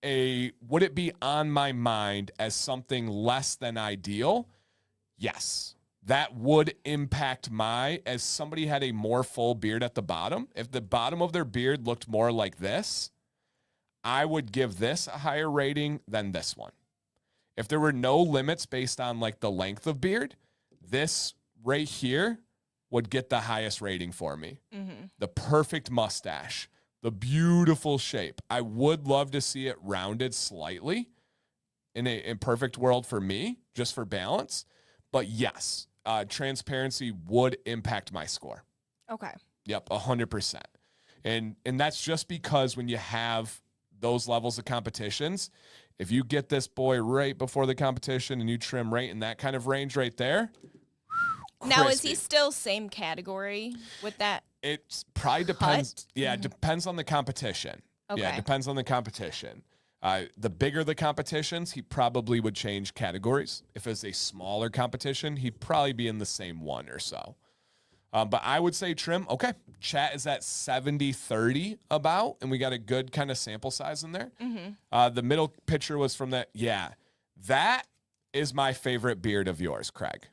it be on my mind as something less than ideal? Yes. That would impact as somebody had a more full beard at the bottom. If the bottom of their beard looked more like this, I would give this a higher rating than this one. If there were no limits based on like the length of beard, this right here would get the highest rating for me. Mm-hmm. The perfect mustache, the beautiful shape. I would love to see it rounded slightly in a imperfect world for me, just for balance. But yes, transparency would impact my score. Okay. Yep, 100%. And that's just because when you have those levels of competitions, if you get this boy right before the competition and you trim right in that kind of range right there. Now, is he still same category with that? It probably depends. Yeah, it depends on the competition. Okay. Yeah, it depends on the competition. The bigger the competitions, he probably would change categories. If it's a smaller competition, he'd probably be in the same one or so. But I would say trim. Okay, chat is at 70-30 about, and we got a good kind of sample size in there. Mm-hmm. The middle picture was from that. Yeah, that is my favorite beard of yours, Craig.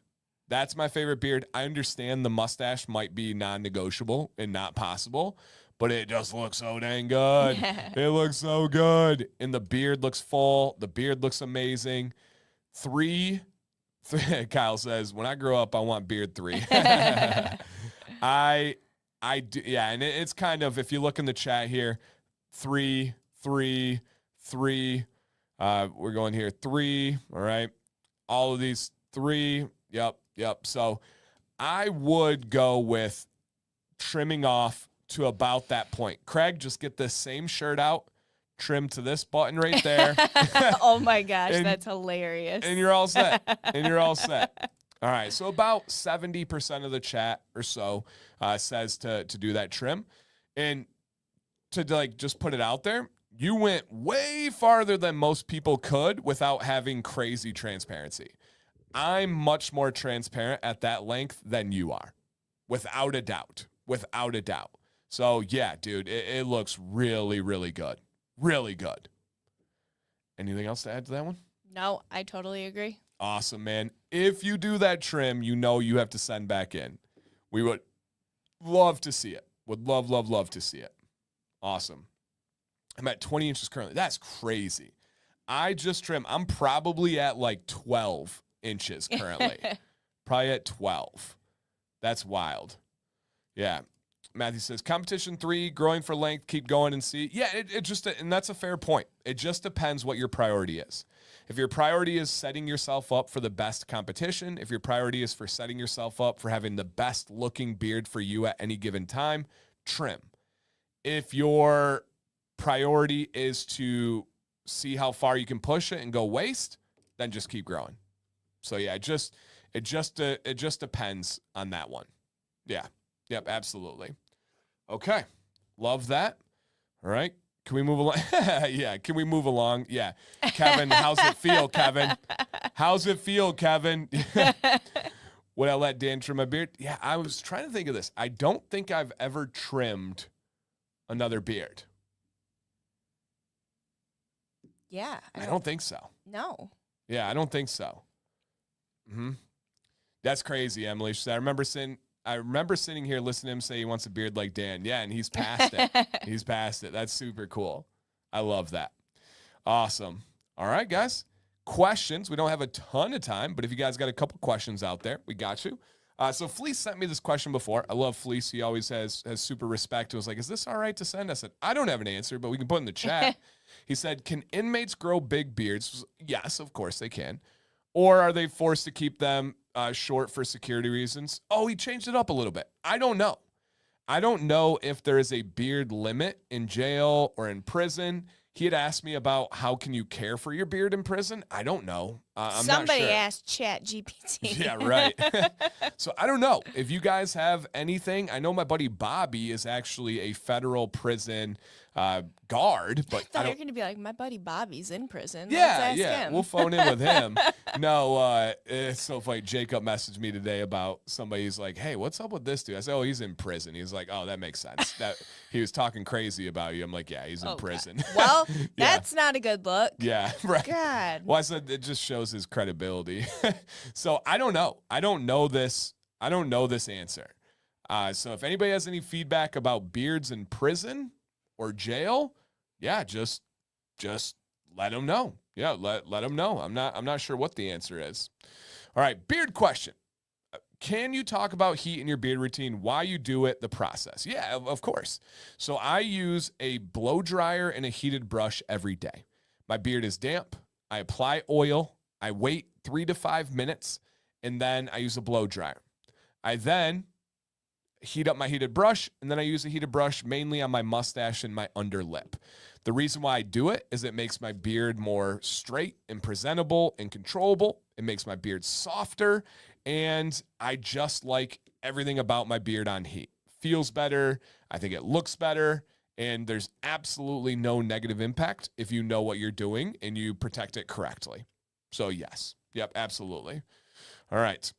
That's my favorite beard. I understand the mustache might be non-negotiable and not possible, but it just looks so dang good. It looks so good. And the beard looks full. The beard looks amazing. 3, Kyle says, when I grow up, I want beard 3. I do. Yeah. And it's kind of, if you look in the chat here, 3, 3, 3. We're going here 3. All right. All of these 3. Yep. So I would go with trimming off to about that point. Craig, just get this same shirt out, trim to this button right there. Oh my gosh, that's hilarious. And you're all set. All right, so about 70% of the chat or so says to do that trim. And to like just put it out there, you went way farther than most people could without having crazy transparency. I'm much more transparent at that length than you are, without a doubt. So yeah, dude, it looks really, really good. Really good. Anything else to add to that one? No, I totally agree. Awesome, man. If you do that trim, you know you have to send back in. We would love to see it. Would love to see it. Awesome. I'm at 20 inches currently. That's crazy. I just trimmed. I'm probably at like 12 inches currently. Probably at 12. That's wild. Yeah. Matthew says, competition 3, growing for length, keep going and see. Yeah, it just, and that's a fair point. It just depends what your priority is. If your priority is setting yourself up for the best competition, if your priority is for setting yourself up for having the best looking beard for you at any given time, trim. If your priority is to see how far you can push it and go waist, then just keep growing. So yeah, it just depends on that one. Yeah. Yep, absolutely. Okay. Love that. All right. Can we move along? Yeah. Can we move along? Yeah. Kevin, how's it feel, Kevin? How's it feel, Kevin? Would I let Dan trim my beard? Yeah, I was trying to think of this. I don't think I've ever trimmed another beard. Yeah. I don't think so. No. Yeah, I don't think so. That's crazy, Emily. She said, I remember sitting here listening to him say he wants a beard like Dan. Yeah, and he's past it. That's super cool. I love that. Awesome. All right, guys. Questions. We don't have a ton of time, but if you guys got a couple questions out there, we got you. So Fleece sent me this question before. I love Fleece. He always has super respect. He was like, is this all right to send? I said, I don't have an answer, but we can put in the chat. He said, can inmates grow big beards? Yes, of course they can. Or are they forced to keep them short for security reasons? Oh, he changed it up a little bit. I don't know. I don't know if there is a beard limit in jail or in prison. He had asked me about how can you care for your beard in prison. I don't know. Somebody not sure. asked Chat GPT. Yeah, right. So I don't know if you guys have anything. I know my buddy Bobby is actually a federal prison guard, but I thought you were going to be like, my buddy Bobby's in prison. Yeah, Let's ask him. We'll phone in with him. No, it's so funny. Jacob messaged me today about somebody's like, hey, what's up with this dude? I said, oh, he's in prison. He's like, oh, that makes sense. That he was talking crazy about you. I'm like, yeah, he's in prison. Well, that's not a good look. Yeah, right. God. Well, I said it just shows his credibility. So I don't know. I don't know this answer. So if anybody has any feedback about beards in prison or jail, yeah, just let them know. Yeah, let them know. I'm not sure what the answer is. All right, beard question. Can you talk about heat in your beard routine, why you do it, the process? Yeah, of course. So I use a blow dryer and a heated brush every day. My beard is damp. I apply oil. I wait 3 to 5 minutes, and then I use a blow dryer. I then heat up my heated brush, and then I use a heated brush mainly on my mustache and my underlip. The reason why I do it is it makes my beard more straight and presentable and controllable. It makes my beard softer, and I just like everything about my beard on heat. Feels better. I think it looks better, and there's absolutely no negative impact if you know what you're doing and you protect it correctly. So yes. Yep, absolutely. All right.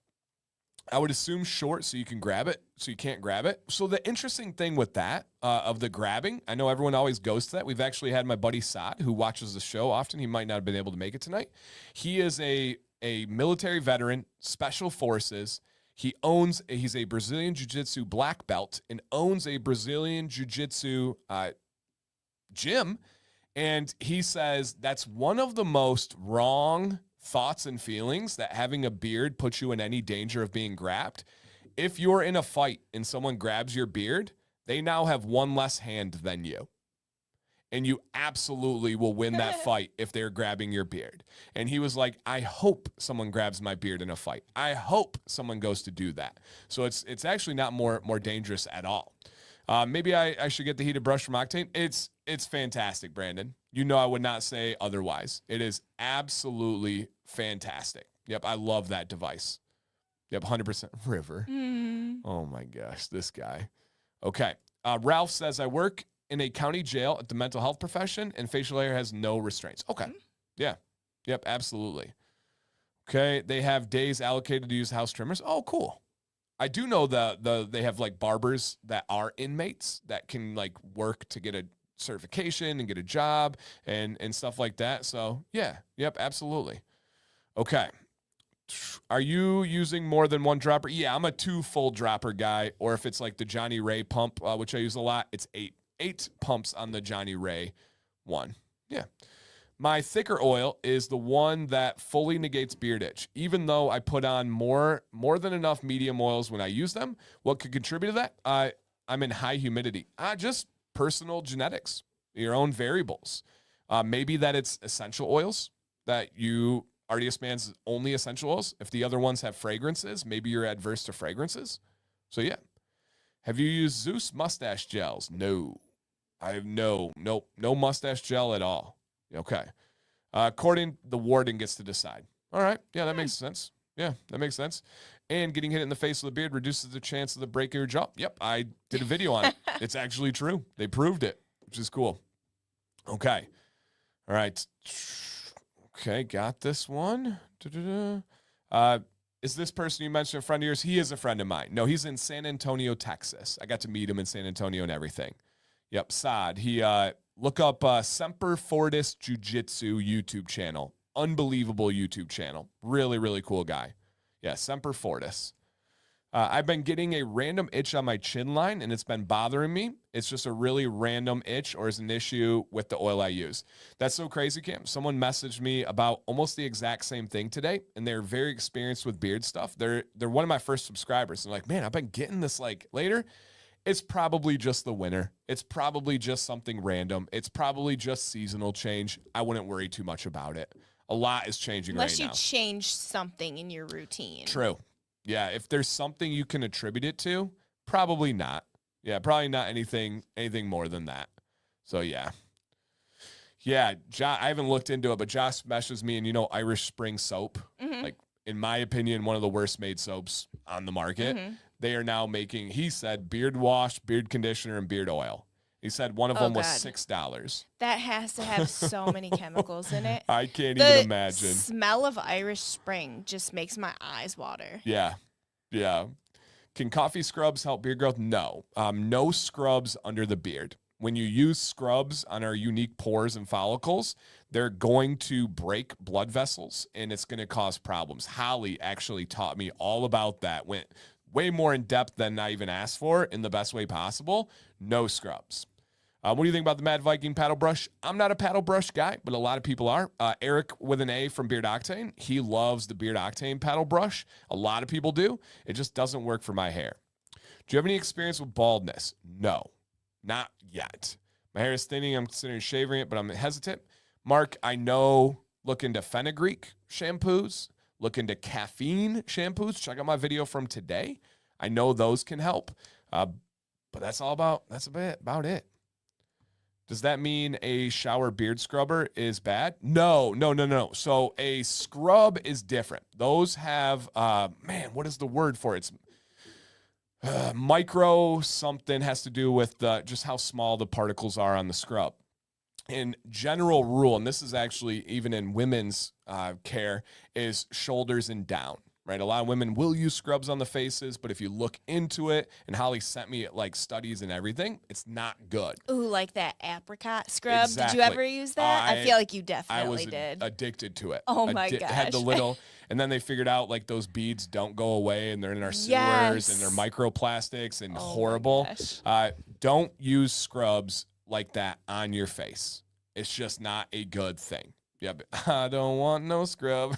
I would assume short so you can grab it, so you can't grab it. So the interesting thing with that, of the grabbing, I know everyone always goes to that. We've actually had my buddy Saad, who watches the show often. He might not have been able to make it tonight. He is a military veteran, special forces. He's a Brazilian Jiu-Jitsu black belt and owns a Brazilian Jiu-Jitsu gym. And he says that's one of the most wrong thoughts and feelings, that having a beard puts you in any danger of being grabbed. If you're in a fight and someone grabs your beard, they now have one less hand than you. and you absolutely will win that fight if they're grabbing your beard. And he was like, I hope someone grabs my beard in a fight. I hope someone goes to do that. So it's actually not more dangerous at all. Maybe I should get the heated brush from Octane. It's fantastic, Brandon. You know I would not say otherwise. It is absolutely fantastic. Yep, I love that device. Yep, 100%. River. Oh my gosh, this guy. Okay. Ralph says, I work in a county jail at the mental health profession, and facial hair has no restraints. Okay. Yeah. Yep, absolutely. Okay, they have days allocated to use house trimmers. Oh, cool. I do know they have like barbers that are inmates that can like work to get a certification and get a job and stuff like that. So yeah, yep, absolutely. Okay. Are you using more than one dropper? Yeah, I'm a 2 full dropper guy. Or if it's like the Johnny Ray pump, which I use a lot, it's 8 pumps on the Johnny Ray one. Yeah. My thicker oil is the one that fully negates beard itch. Even though I put on more than enough medium oils when I use them, what could contribute to that? I'm in high humidity. Just personal genetics, your own variables. Maybe that it's essential oils that you... RDS Man's only essential oils. If the other ones have fragrances, maybe you're adverse to fragrances. So yeah. Have you used Zeus mustache gels? No. I have no mustache gel at all. Okay. According, the warden gets to decide. All right. Yeah, that makes sense. Yeah, that makes sense. And getting hit in the face with a beard reduces the chance of the break of your jaw. Yep, I did a video on it. It's actually true. They proved it, which is cool. Okay. All right. Okay, got this one. Is this person you mentioned a friend of yours? He is a friend of mine. No, he's in San Antonio, Texas. I got to meet him in San Antonio and everything. Yep, Saad. He look up Semper Fortis Jiu-Jitsu YouTube channel. Unbelievable YouTube channel. Really, really cool guy. Yeah, Semper Fortis. I've been getting a random itch on my chin line, and it's been bothering me. It's just a really random itch, or is an issue with the oil I use. That's so crazy, Cam. Someone messaged me about almost the exact same thing today, and they're very experienced with beard stuff. They're one of my first subscribers. And like, man, I've been getting this like later. It's probably just the winter. It's probably just something random. It's probably just seasonal change. I wouldn't worry too much about it. A lot is changing right now. Unless you change something in your routine. True. Yeah, if there's something you can attribute it to, probably not. Yeah, probably not anything more than that. So, yeah. Yeah, I haven't looked into it, but Josh meshes me, and you know Irish Spring soap? Mm-hmm. Like, in my opinion, one of the worst made soaps on the market. Mm-hmm. They are now making, he said, beard wash, beard conditioner, and beard oil. He said one of them was $6. That has to have so many chemicals in it. I can't even imagine. The smell of Irish Spring just makes my eyes water. Yeah. Yeah. Can coffee scrubs help beard growth? No. No scrubs under the beard. When you use scrubs on our unique pores and follicles, they're going to break blood vessels, and it's going to cause problems. Holly actually taught me all about that. Went way more in depth than I even asked for in the best way possible. No scrubs. What do you think about the Mad Viking paddle brush? I'm not a paddle brush guy, but a lot of people are. Eric with an A from Beard Octane, he loves the Beard Octane paddle brush. A lot of people do. It just doesn't work for my hair. Do you have any experience with baldness? No, not yet. My hair is thinning. I'm considering shaving it, but I'm hesitant. Mark, I know, look into fenugreek shampoos. Look into caffeine shampoos. Check out my video from today. I know those can help. But that's about it. Does that mean a shower beard scrubber is bad? No. So a scrub is different. Those have, what is the word for it? It's micro something, has to do with just how small the particles are on the scrub. In general rule, and this is actually even in women's care, is shoulders and down. Right, a lot of women will use scrubs on the faces, but if you look into it, and Holly sent me like studies and everything, it's not good. Ooh, like that apricot scrub. Exactly. Did you ever use that? I feel like you definitely did. Addicted to it. Oh my gosh. Had the little, and then they figured out like those beads don't go away, and they're in our sewers, and they're microplastics and horrible. Don't use scrubs like that on your face. It's just not a good thing. Yeah, but I don't want no scrub.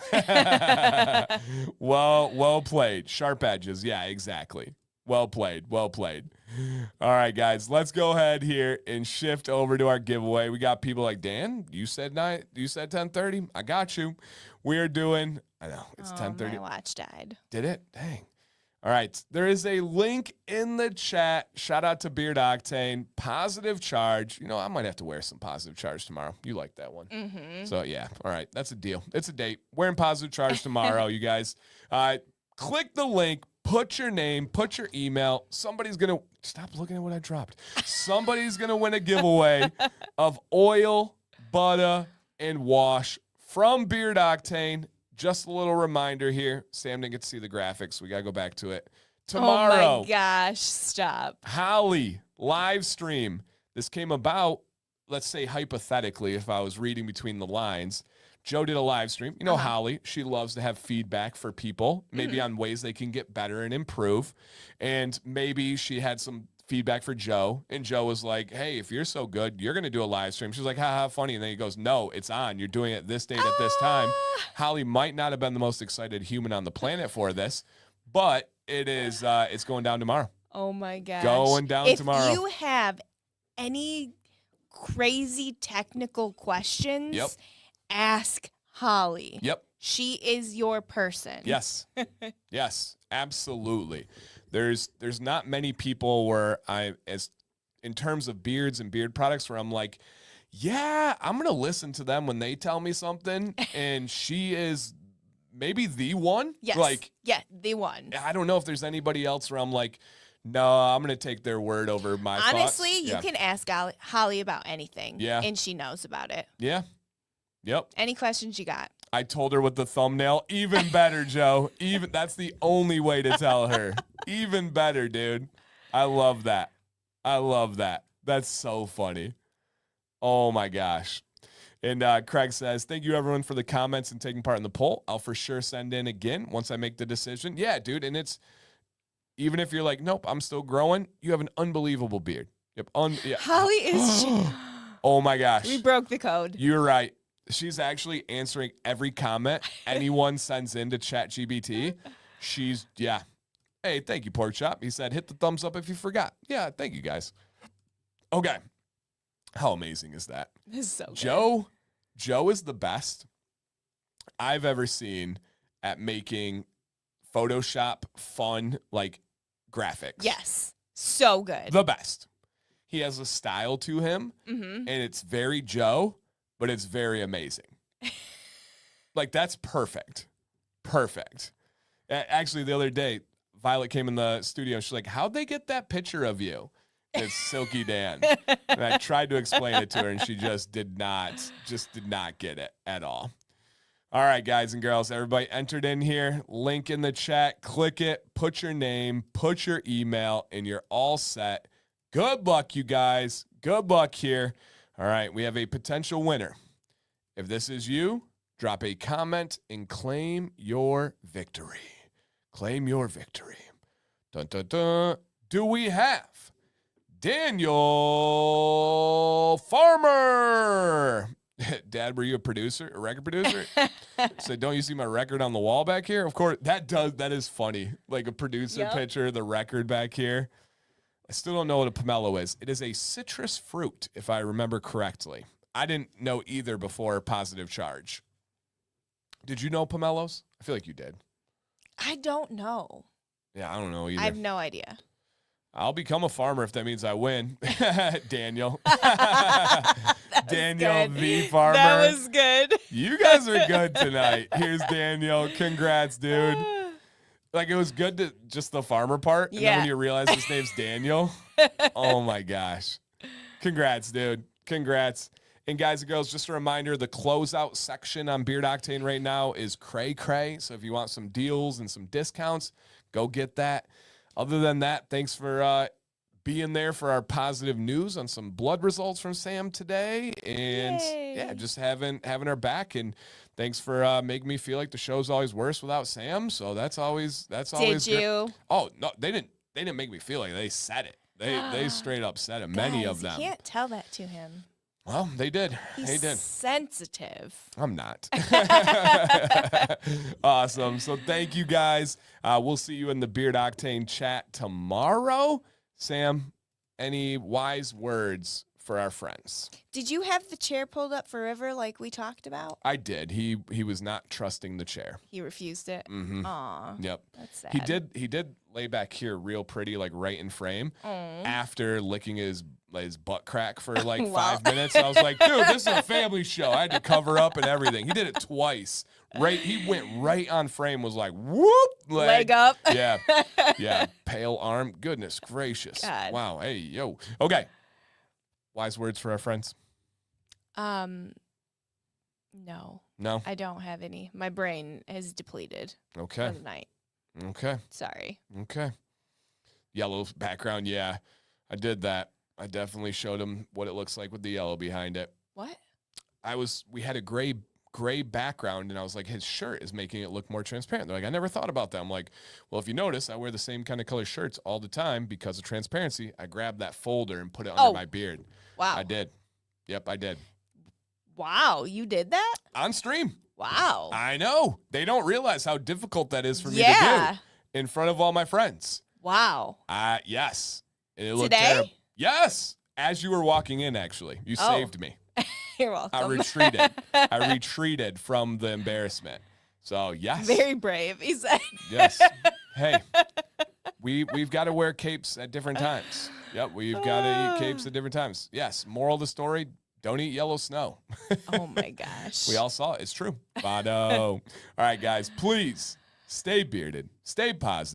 Well played. Sharp edges. Yeah, exactly. Well played. Well played. All right, guys, let's go ahead here and shift over to our giveaway. We got people like, Dan, you said 10:30. I got you. We are doing, I know, it's 10:30. My watch died. Did it? Dang. All right. There is a link in the chat. Shout out to Beard Octane. Positive charge. You know, I might have to wear some positive charge tomorrow. You like that one. Mm-hmm. So, yeah. All right. That's a deal. It's a date. Wearing positive charge tomorrow, you guys. Click the link. Put your name. Put your email. Somebody's going to stop looking at what I dropped. Somebody's going to win a giveaway of oil, butter, and wash from Beard Octane. Just a little reminder here. Sam didn't get to see the graphics. We got to go back to it. Tomorrow. Oh, my gosh. Stop. Holly, live stream. This came about, let's say hypothetically, if I was reading between the lines. Joe did a live stream. You know, Holly, she loves to have feedback for people, maybe on ways they can get better and improve. And maybe she had some feedback for Joe, and Joe was like, hey, if you're so good, you're going to do a live stream. She's like, haha, funny. And then he goes, no, it's on. You're doing it this date at this time. Holly might not have been the most excited human on the planet for this, but it is, it's going down tomorrow. Oh, my gosh. Going down tomorrow. If you have any crazy technical questions, ask Holly. Yep. She is your person. Yes. Yes, absolutely. There's not many people where in terms of beards and beard products where I'm like, yeah, I'm going to listen to them when they tell me something. And she is maybe the one. Yes. Like, yeah, the one. I don't know if there's anybody else where I'm like, no, I'm going to take their word over my thoughts. Honestly, you can ask Holly about anything. Yeah. And she knows about it. Yeah. Yep. Any questions you got? I told her with the thumbnail. Even better, Joe. That's the only way to tell her. Even better, dude. I love that. I love that. That's so funny. Oh my gosh. And Craig says, thank you everyone for the comments and taking part in the poll. I'll for sure send in again once I make the decision. Yeah, dude. And it's, even if you're like, nope, I'm still growing, you have an unbelievable beard. Yep. Holly is. Oh my gosh. We broke the code. You're right. She's actually answering every comment anyone sends into ChatGPT. She's, yeah. Hey, thank you, Pork Chop. He said, hit the thumbs up if you forgot. Yeah, thank you, guys. Okay. How amazing is that? This is so good. Joe is the best I've ever seen at making Photoshop fun, like, graphics. Yes. So good. The best. He has a style to him, and it's very Joe, but it's very amazing. Like, that's perfect. Perfect. Actually, the other day, Violet came in the studio, and she's like, how'd they get that picture of you? It's Silky Dan. And I tried to explain it to her, and she just did not get it at all. All right, guys and girls, everybody entered in here. Link in the chat. Click it. Put your name. Put your email, and you're all set. Good luck, you guys. Good luck here. All right, we have a potential winner. If this is you, drop a comment and claim your victory. Claim your victory. Dun, dun, dun. Do we have Daniel Farmer? Dad, were you a producer, a record producer? So don't you see my record on the wall back here? Of course, that is funny. Like a producer picture, the record back here. I still don't know what a pomelo is. It is a citrus fruit, if I remember correctly. I didn't know either before positive charge. Did you know pomelos? I feel like you did. I don't know. Yeah, I don't know either. I have no idea. I'll become a farmer if that means I win. Daniel. Daniel good. the farmer. That was good. You guys are good tonight. Here's Daniel. Congrats, dude. Like, it was good to just the farmer part. And then when you realize his name's Daniel. Oh, my gosh. Congrats, dude. Congrats. And guys and girls, just a reminder, the closeout section on Beard Octane right now is cray-cray. So if you want some deals and some discounts, go get that. Other than that, thanks for being there for our positive news on some blood results from Sam today. And yeah, just having our back. And thanks for making me feel like the show's always worse without Sam. So that's always Did you? Oh, no, they didn't make me feel like it. They said it. They straight up said it. Many of them. You can't tell that to him. Well, they did. He's They did. sensitive. I'm not. Awesome. So thank you guys. We'll see you in the Beard Octane chat tomorrow. Sam, any wise words for our friends? Did you have the chair pulled up forever like we talked about? I did. He was not trusting the chair. He refused it. Mm-hmm. Aw. Yep. That's sad. He did lay back here real pretty, like right in frame, after licking his butt crack for like Wow. 5 minutes. I was like, dude, this is a family show. I had to cover up and everything. He did it twice. Right, he went right on frame. Was like, whoop, Leg up. Yeah, yeah. Pale arm. Goodness gracious. God. Wow. Hey, yo. Okay. Wise words for our friends. No, No. I don't have any. My brain is depleted Okay. for the night. Okay. Sorry. Okay. Yellow background. Yeah, I did that. I definitely showed him what it looks like with the yellow behind it. What? We had a gray background, and I was like, his shirt is making it look more transparent. They're like, I never thought about that. I'm like, well, if you notice, I wear the same kind of color shirts all the time because of transparency. I grabbed that folder and put it under my beard. Wow. I did. Yep, I did. Wow, you did that? On stream. Wow. I know. They don't realize how difficult that is for me to Yeah. do in front of all my friends. Wow. Yes. And it looked Today? terrible. Yes. As you were walking in, actually. You Oh. saved me. You're I welcome. retreated. I retreated from the embarrassment. So, yes. Very brave, he said. Yes. Hey, we've got to wear capes at different times. Yep, we've got to eat capes at different times. Yes, moral of the story, don't eat yellow snow. Oh, my gosh. We all saw it. It's true. But, all right, guys, please stay bearded, stay positive.